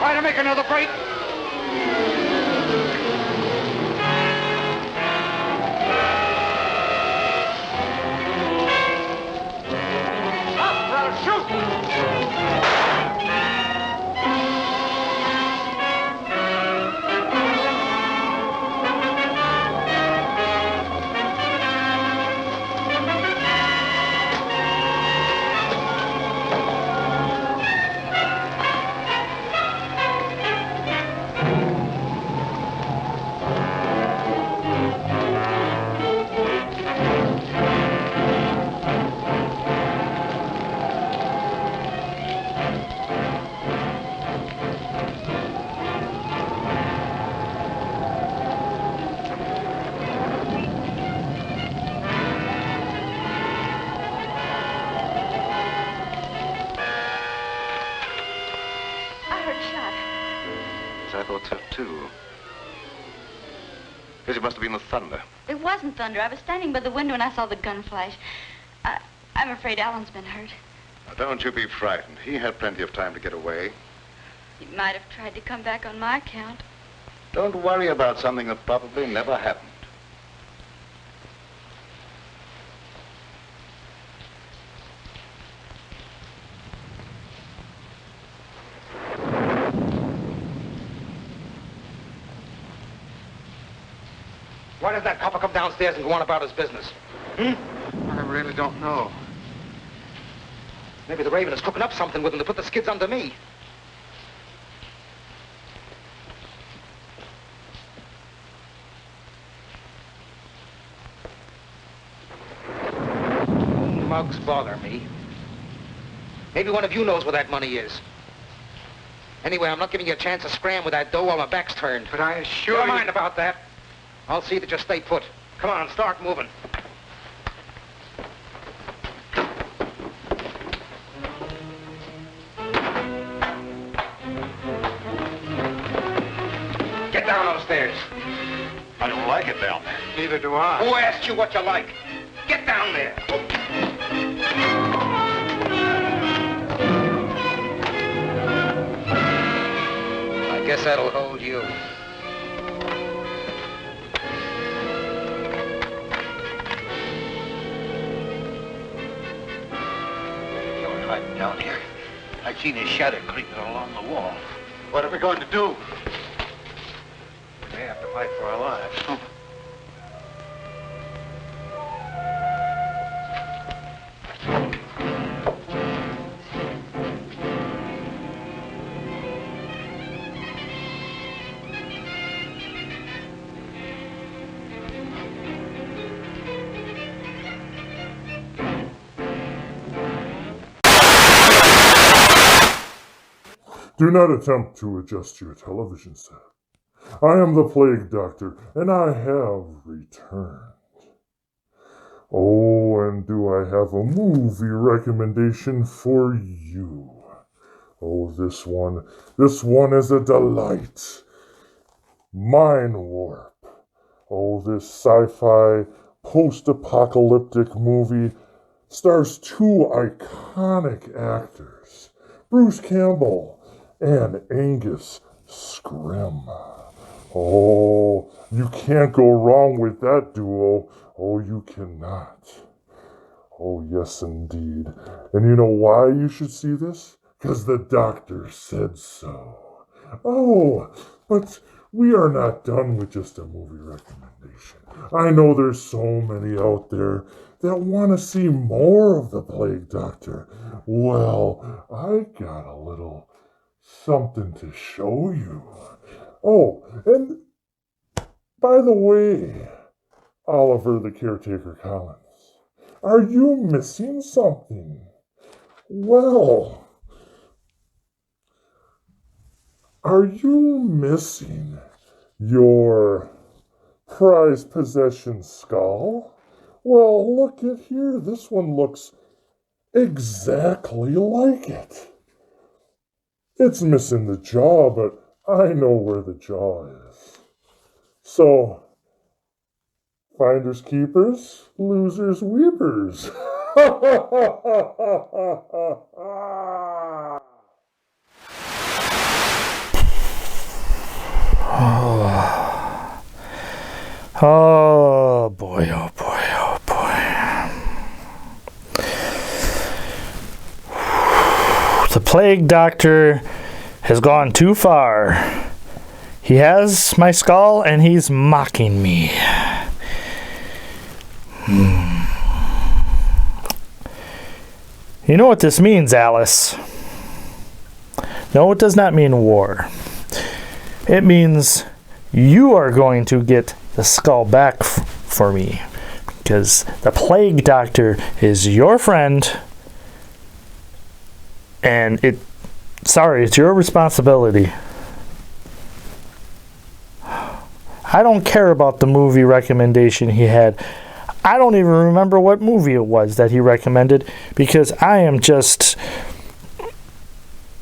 try to make another break. Stop, brother, shoot! I thought so, too. Guess it must have been the thunder. It wasn't thunder. I was standing by the window and I saw the gun flash. I'm afraid Alan's been hurt. Now, don't you be frightened. He had plenty of time to get away. He might have tried to come back on my account. Don't worry about something that probably never happened. Why did that copper come downstairs and go on about his business? I really don't know. Maybe the Raven is cooking up something with him to put the skids under me. Mugs bother me. Maybe one of you knows where that money is. Anyway, I'm not giving you a chance to scram with that dough while my back's turned. But I assure Don't you... mind about that. I'll see that you stay put. Come on, start moving. Get down those stairs. I don't like it down there. Neither do I. Who asked you what you like? Get down there. I guess that'll hold you. You're hiding down here. I seen his shadow creeping along the wall. What are we going to do? We may have to fight for our lives. Do not attempt to adjust your television set. I am the Plague Doctor, and I have returned. Oh, and do I have a movie recommendation for you? Oh, this one is a delight. Mind Warp. Oh, this sci-fi post-apocalyptic movie stars two iconic actors, Bruce Campbell and Angus Scrimm. Oh, you can't go wrong with that duo. Oh, you cannot. Oh, yes, indeed. And you know why you should see this? Because the doctor said so. Oh, but we are not done with just a movie recommendation. I know there's so many out there that want to see more of the Plague Doctor. Well, I got a little something to show you. Oh, and by the way, Oliver the Caretaker Collins, are you missing something? Well, are you missing your prized possession skull? Well, look at here. This one looks exactly like it. It's missing the jaw, but I know where the jaw is. So, finders keepers, losers weepers. Oh boy, oh boy, oh boy. The plague doctor has gone too far. He has my skull and he's mocking me. You know what this means, Alice? No, it does not mean war. It means you are going to get the skull back for me. Because the plague doctor is your friend. And it's your responsibility. I don't care about the movie recommendation he had. I don't even remember what movie it was that he recommended because I am just...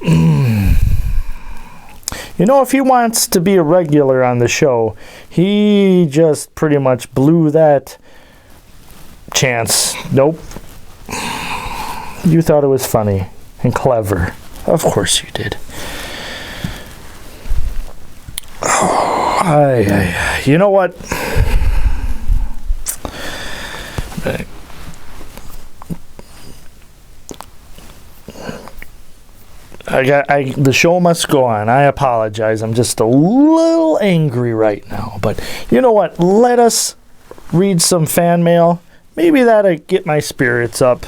You know, if he wants to be a regular on the show, he just pretty much blew that chance. Nope. You thought it was funny and clever. Of course you did. Oh, you know what? The show must go on. I apologize. I'm just a little angry right now. But you know what? Let us read some fan mail. Maybe that'll get my spirits up.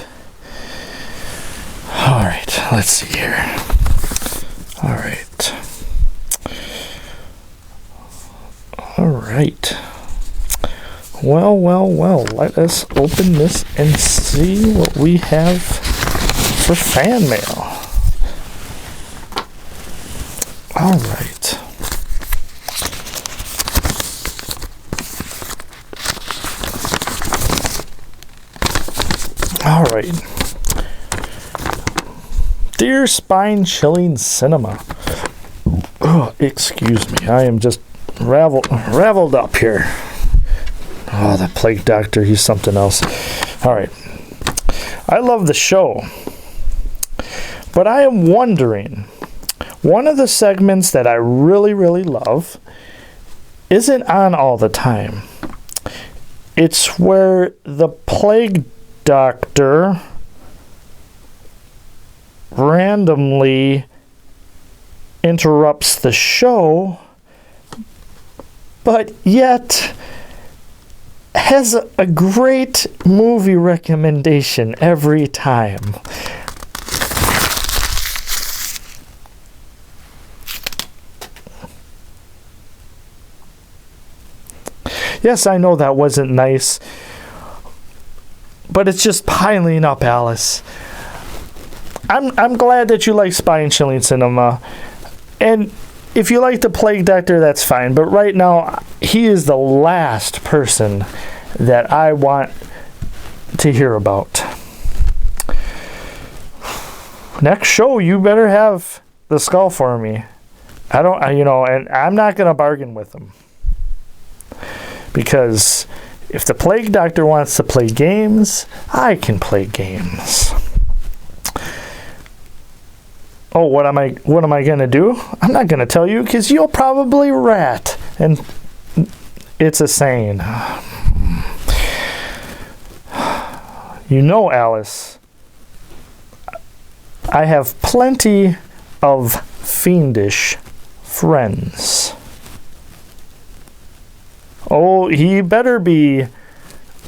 All right. Let's see here. All right. All right. Well. Let us open this and see what we have for fan mail. All right. All right. Dear Spine Chilling Cinema. Oh, excuse me. I am just raveled up here. Oh, that plague doctor. He's something else. All right. I love the show. But I am wondering... One of the segments that I really, really love isn't on all the time. It's where the plague doctor randomly interrupts the show, but yet has a great movie recommendation every time. Yes, I know that wasn't nice, but it's just piling up, Alice. I'm glad that you like Spine Chilling Cinema, and if you like the Plague Doctor, that's fine, but right now, he is the last person that I want to hear about. Next show, you better have the skull for me. And I'm not going to bargain with him. Because if the Plague Doctor wants to play games, I can play games. Oh, what am I going to do? I'm not going to tell you because you'll probably rat. And it's a saying. You know, Alice, I have plenty of fiendish friends. Oh, he better be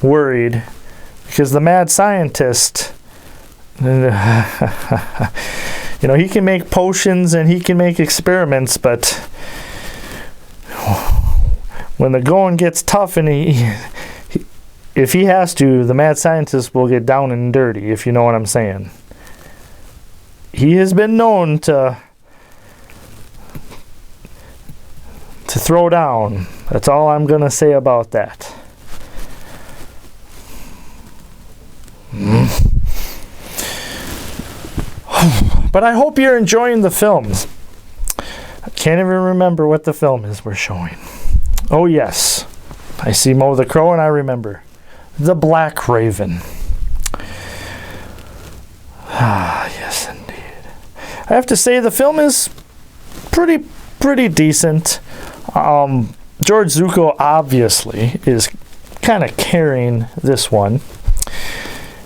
worried because the mad scientist, he can make potions and he can make experiments, but when the going gets tough and if he has to, the mad scientist will get down and dirty, if you know what I'm saying. He has been known to throw down. That's all I'm going to say about that. But I hope you're enjoying the films. I can't even remember what the film is we're showing. Oh, yes. I see Mo the Crow and I remember. The Black Raven. Ah, yes, indeed. I have to say the film is pretty decent. George Zucco obviously is kind of carrying this one.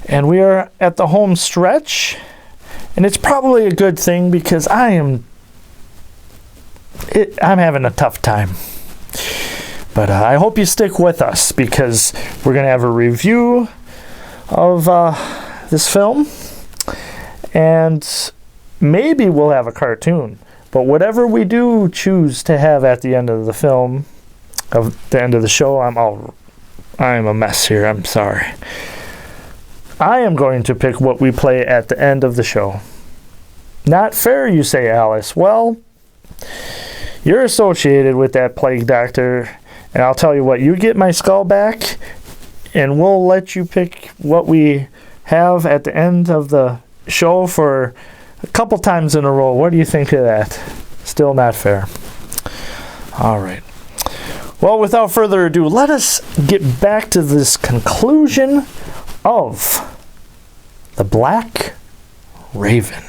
And we are at the home stretch. And it's probably a good thing because I'm having a tough time. But I hope you stick with us because we're going to have a review of this film. And maybe we'll have a cartoon. But whatever we do choose to have at the end of the film, of the end of the show, I'm a mess here. I'm sorry. I am going to pick what we play at the end of the show. Not fair, you say, Alice. Well, you're associated with that plague doctor, and I'll tell you what, you get my skull back, and we'll let you pick what we have at the end of the show for a couple times in a row. What do you think of that? Still not fair. All right. Well, without further ado, let us get back to this conclusion of The Black Raven.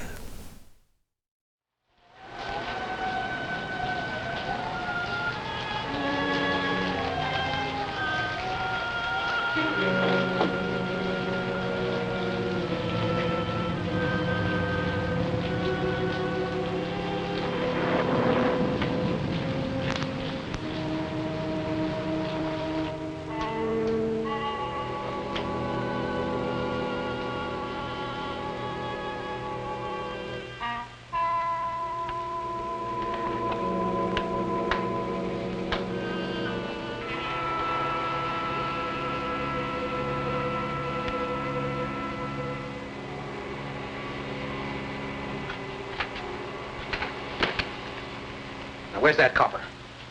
Where's that copper?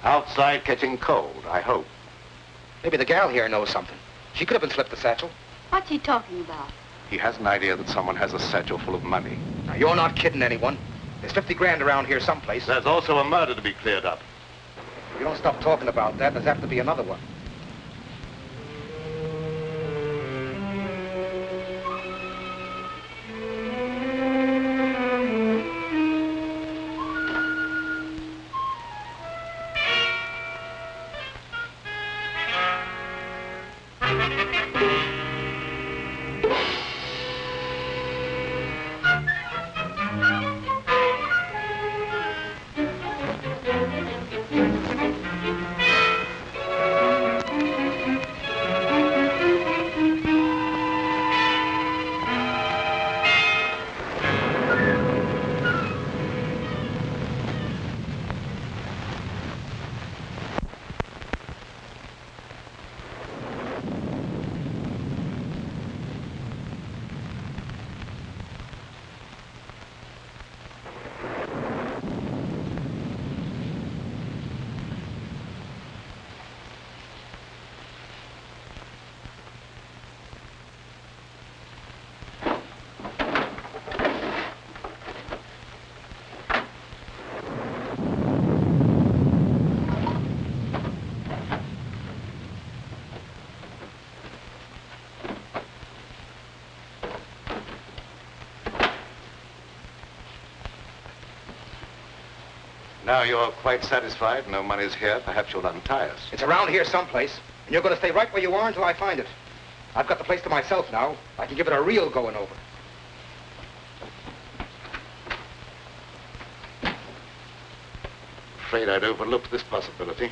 Outside catching cold, I hope. Maybe the gal here knows something. She could have been slipped the satchel. What's he talking about? He has an idea that someone has a satchel full of money. Now, you're not kidding anyone. There's 50 grand around here someplace. There's also a murder to be cleared up. If you don't stop talking about that, there's apt to be another one. Now you're quite satisfied. No money's here. Perhaps you'll untie us. It's around here someplace, and you're going to stay right where you are until I find it. I've got the place to myself now. I can give it a real going over. Afraid I'd overlooked this possibility.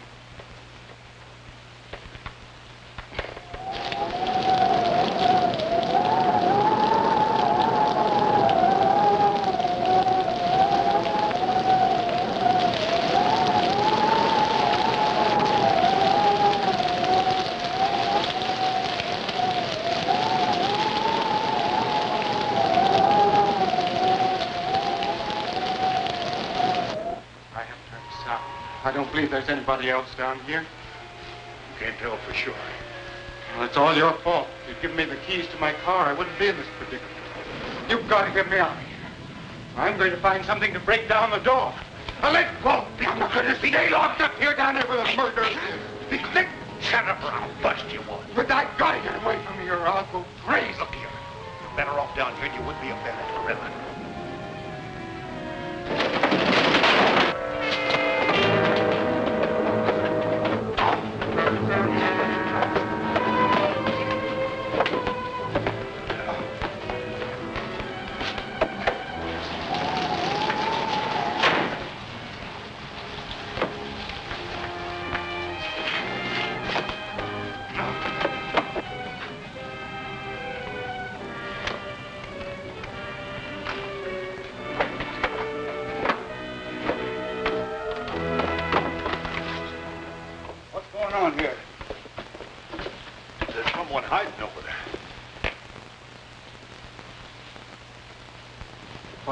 I don't believe there's anybody else down here. You can't tell for sure. Well, it's all your fault. If you'd given me the keys to my car, I wouldn't be in this predicament. You've got to get me out of here. I'm going to find something to break down the door. Now let go! I'm not going to stay locked up here down there with a murder. Shut up or I'll bust you one. But I got to get away from here or I'll go crazy. Look here. You're better off down here than you would be up there at the river.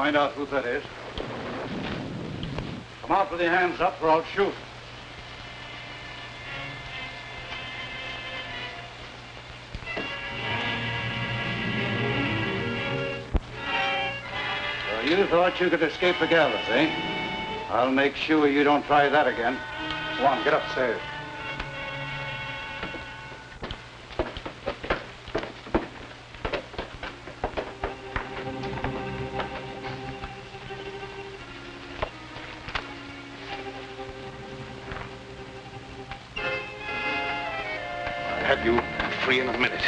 find out who that is. Come out with your hands up or I'll shoot. So you thought you could escape the gallows, eh? I'll make sure you don't try that again. Go on, get upstairs. I'll have you free in a minute.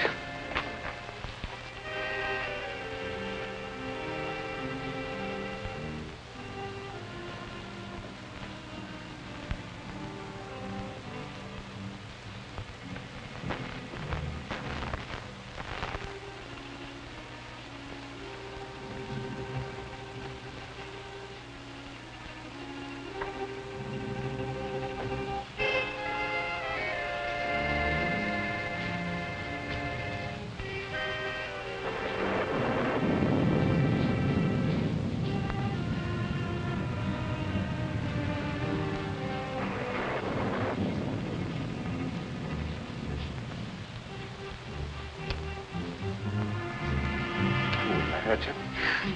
Hurt you?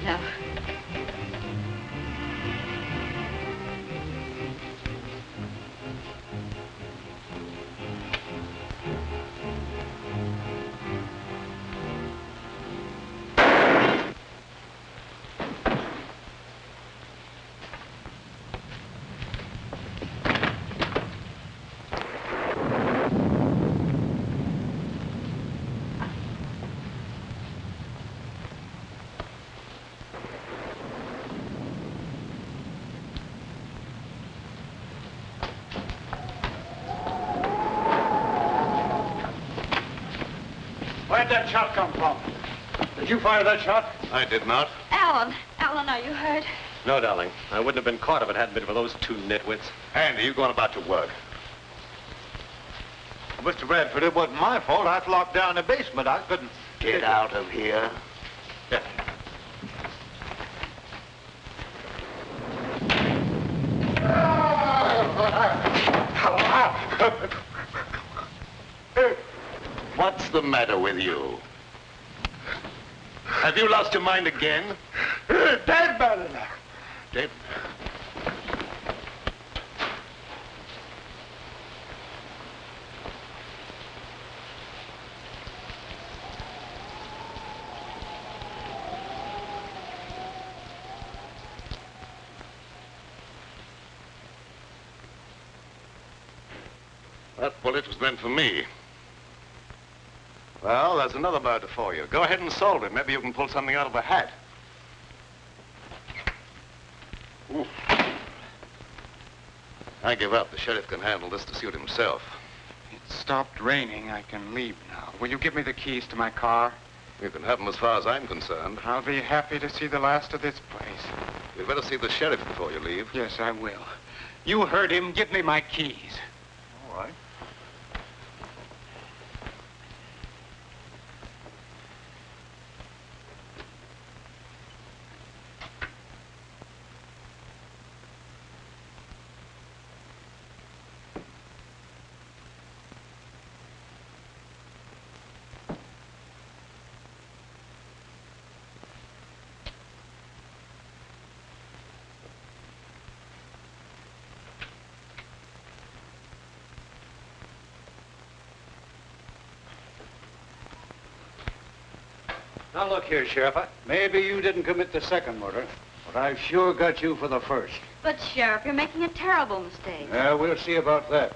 No. Where'd that shot come from? Did you fire that shot? I did not. Alan, are you hurt? No, darling. I wouldn't have been caught if it hadn't been for those two nitwits. Andy, you going about your work. Mr. Bradford, it wasn't my fault. I was locked down in the basement. I couldn't... Get out of here. Yeah. What's the matter with you? Have you lost your mind again? Dead bad enough. Dead? That bullet was meant for me. Well, there's another murder for you. Go ahead and solve it. Maybe you can pull something out of a hat. Ooh. I give up. The sheriff can handle this to suit himself. It stopped raining. I can leave now. Will you give me the keys to my car? You can have them as far as I'm concerned. I'll be happy to see the last of this place. You'd better see the sheriff before you leave. Yes, I will. You heard him. Give me my keys. All right. Now look here, Sheriff. Maybe you didn't commit the second murder, but I've sure got you for the first. But, Sheriff, you're making a terrible mistake. Yeah, we'll see about that.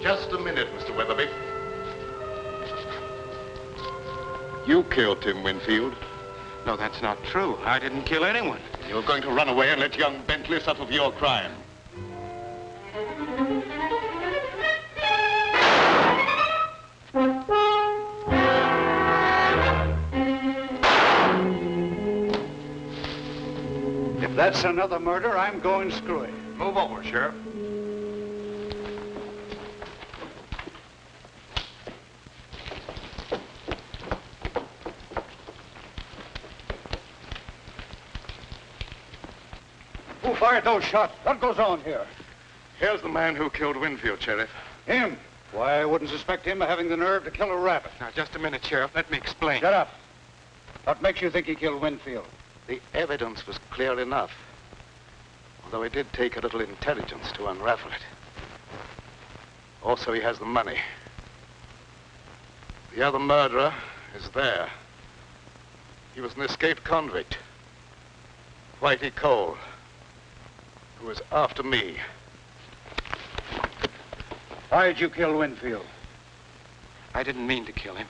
Just a minute, Mr. Weatherby. You killed Tim Winfield. No, that's not true. I didn't kill anyone. You're going to run away and let young Bentley suffer for your crime. If that's another murder, I'm going screwy. Move over, Sheriff. Who fired those shots? What goes on here? Here's the man who killed Winfield, Sheriff. Him? Why, I wouldn't suspect him of having the nerve to kill a rabbit. Now, just a minute, Sheriff. Let me explain. Shut up. What makes you think he killed Winfield? The evidence was clear enough. Although it did take a little intelligence to unravel it. Also, he has the money. The other murderer is there. He was an escaped convict. Whitey Cole, who was after me. Why'd you kill Winfield? I didn't mean to kill him.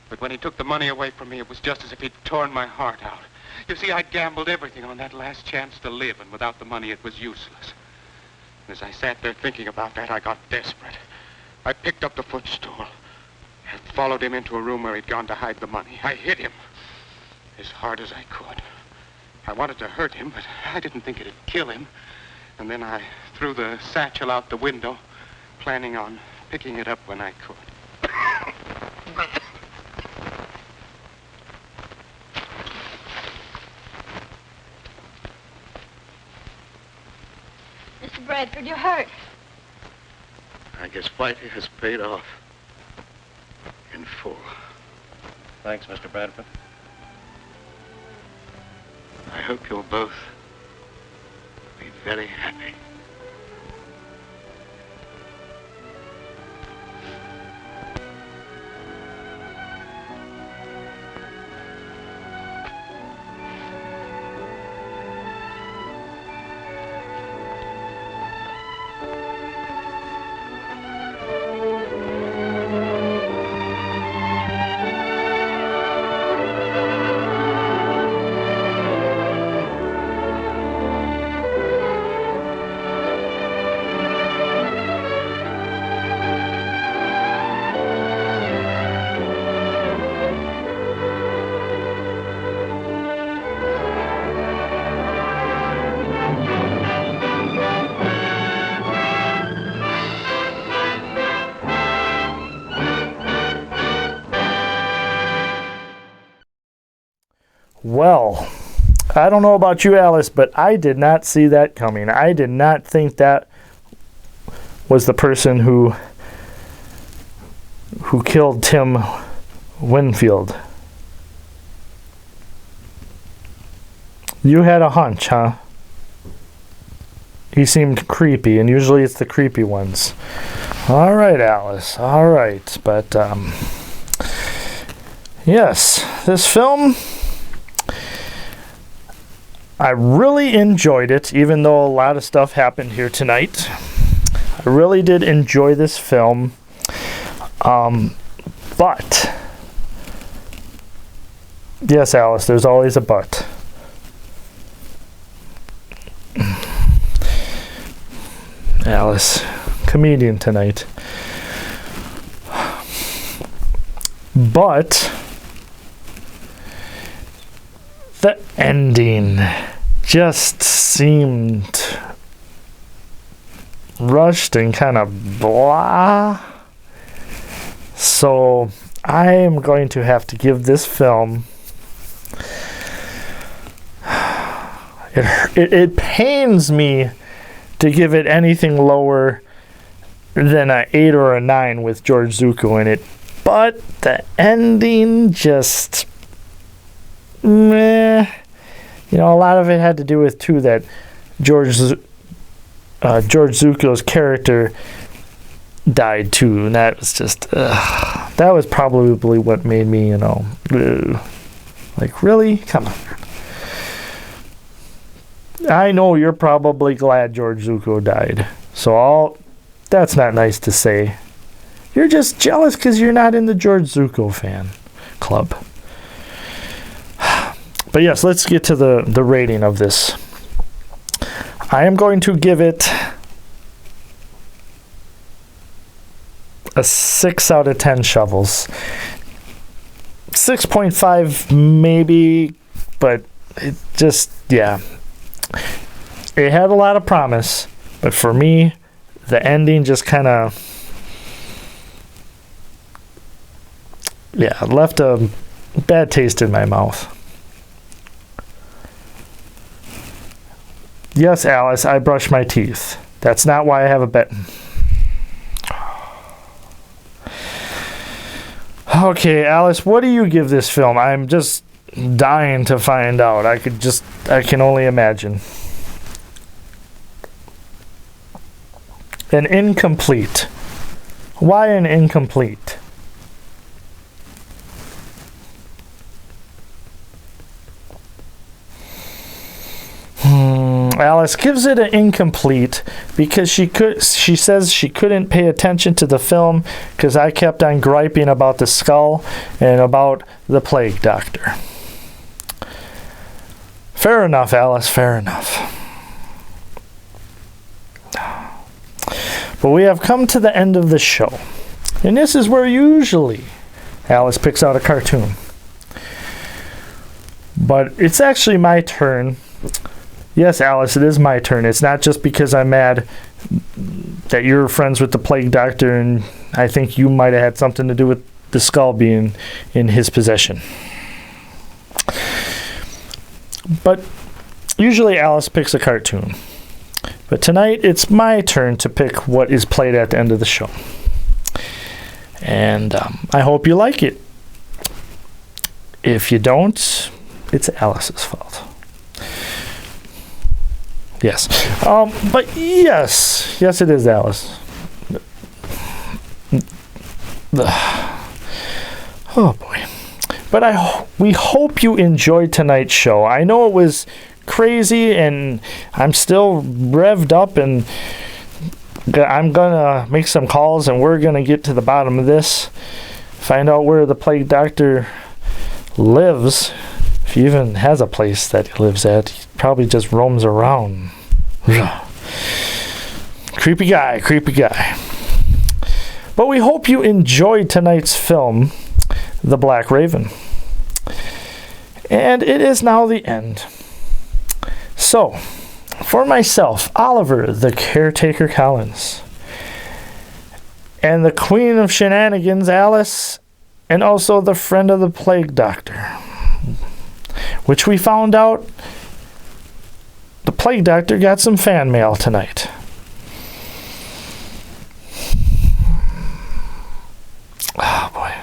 But when he took the money away from me, it was just as if he'd torn my heart out. You see, I gambled everything on that last chance to live, and without the money, it was useless. And as I sat there thinking about that, I got desperate. I picked up the footstool and followed him into a room where he'd gone to hide the money. I hit him as hard as I could. I wanted to hurt him, but I didn't think it'd kill him. And then I threw the satchel out the window, planning on picking it up when I could. Mr. Bradford, you're hurt. I guess Whitey has paid off. In full. Thanks, Mr. Bradford. I hope you'll both be very happy. Well, I don't know about you, Alice, but I did not see that coming. I did not think that was the person who killed Tim Winfield. You had a hunch, huh? He seemed creepy, and usually it's the creepy ones. All right, Alice. All right, but yes, this film, I really enjoyed it, even though a lot of stuff happened here tonight. I really did enjoy this film. But, yes, Alice, there's always a but. Alice, comedian tonight. But the ending just seemed rushed and kind of blah. So I am going to have to give this film, it pains me to give it anything lower than an 8 or a 9 with George Zucco in it, but the ending just meh. You know, a lot of it had to do with too that George Zucco's character died too, and that was just that was probably what made me, you know, like, really, come on. I know you're probably glad George Zucco died, so that's not nice to say. You're just jealous because you're not in the George Zucco fan club. But yes, let's get to the rating of this. I am going to give it a 6 out of 10 shovels. 6.5 maybe, but it just, yeah. It had a lot of promise, but for me, the ending just kind of, yeah, left a bad taste in my mouth. Yes, Alice, I brush my teeth. That's not why I have a bet. Okay, Alice, what do you give this film? I'm just dying to find out. I can only imagine. An incomplete. Why an incomplete? Alice gives it an incomplete because she says she couldn't pay attention to the film because I kept on griping about the skull and about the plague doctor. Fair enough, Alice, fair enough. But we have come to the end of the show. And this is where usually Alice picks out a cartoon. But it's actually my turn. Yes, Alice, it is my turn. It's not just because I'm mad that you're friends with the plague doctor and I think you might have had something to do with the skull being in his possession. But usually Alice picks a cartoon. But tonight it's my turn to pick what is played at the end of the show. And I hope you like it. If you don't, it's Alice's fault. Yes. But yes, it is Alice. Oh boy. But we hope you enjoyed tonight's show. I know it was crazy and I'm still revved up and I'm gonna make some calls and we're gonna get to the bottom of this. Find out where the plague doctor lives. If he even has a place that he lives at, he probably just roams around. Creepy guy. But we hope you enjoyed tonight's film, The Black Raven. And it is now the end. So, for myself, Oliver, the Caretaker Collins, and the Queen of Shenanigans, Alice, and also the friend of the plague doctor, which we found out the plague doctor got some fan mail tonight. Oh boy.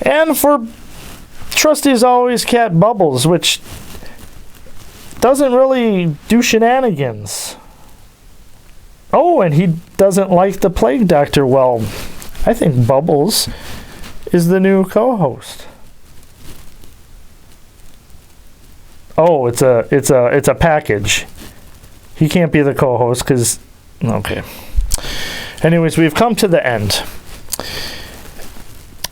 And for trusty as always, Cat Bubbles, which doesn't really do shenanigans. Oh, and he doesn't like the plague doctor. Well, I think Bubbles is the new co-host. Oh, it's a package. He can't be the co-host because, okay. Anyways, we've come to the end.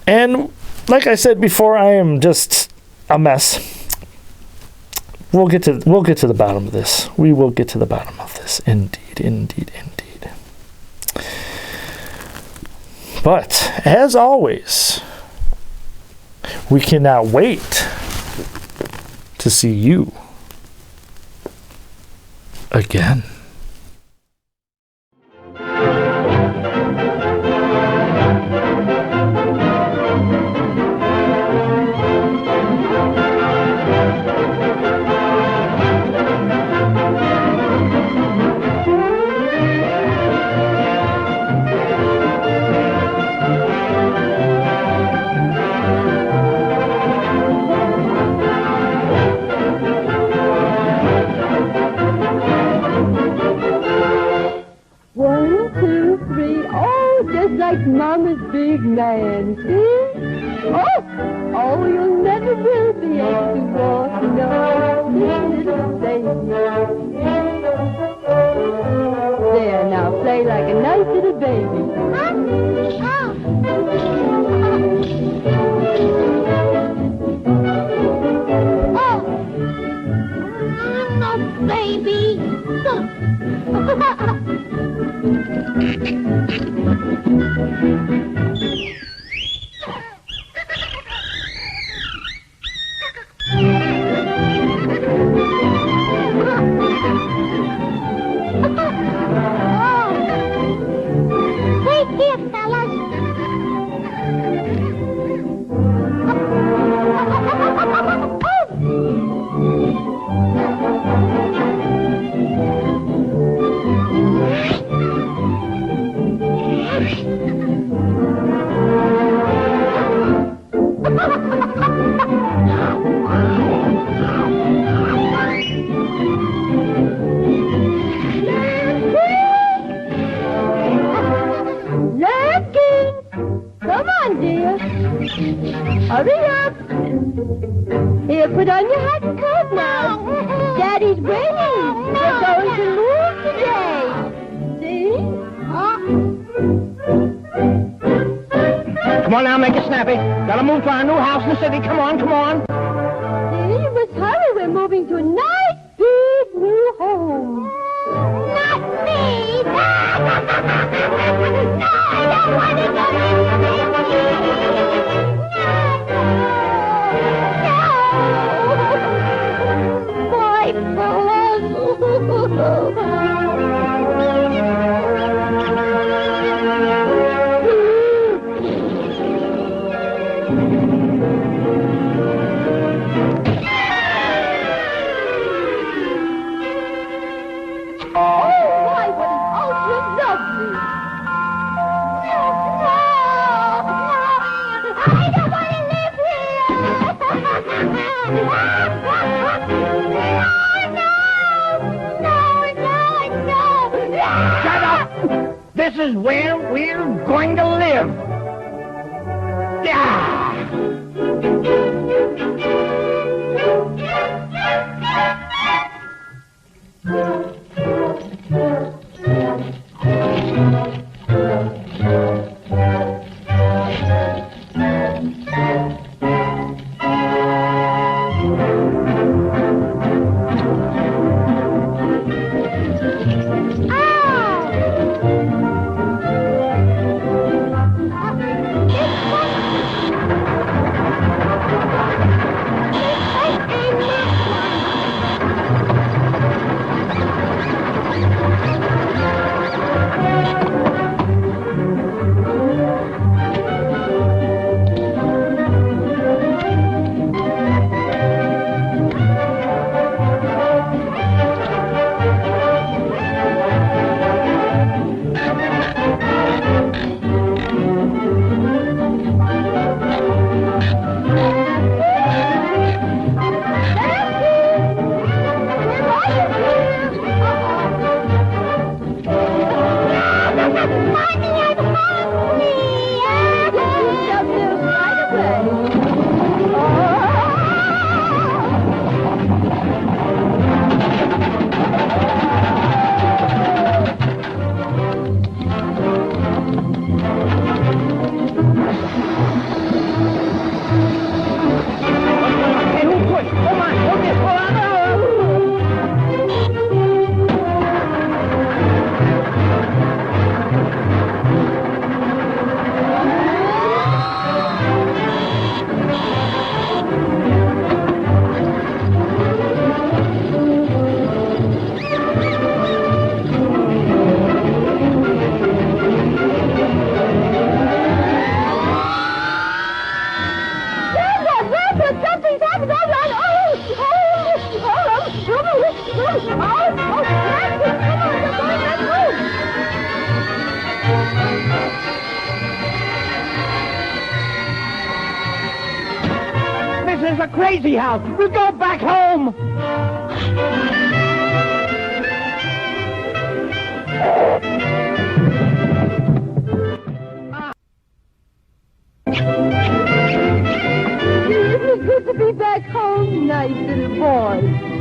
And like I said before, I am just a mess. We'll get to the bottom of this. We will get to the bottom of this. Indeed. But as always, we cannot wait to see you again. Like Mama's big man, see? Oh, you'll never will be able to walk, no, little baby. There, now play like a nice little baby. Oh, baby. Take care, fellas. Lambkins! Come on, dear. Hurry up. Here, put on your hat and coat now. Daddy's waiting. We're going to move today. See? Come on now, make it snappy. Gotta move to our new house in the city. Come on, come on. See, you must hurry. We're moving to a nice, big new home. Not me! No, I don't want to go This is where we're going to live. Yeah! This is a crazy house. We'll go back home. Isn't it good to be back home, nice little boy?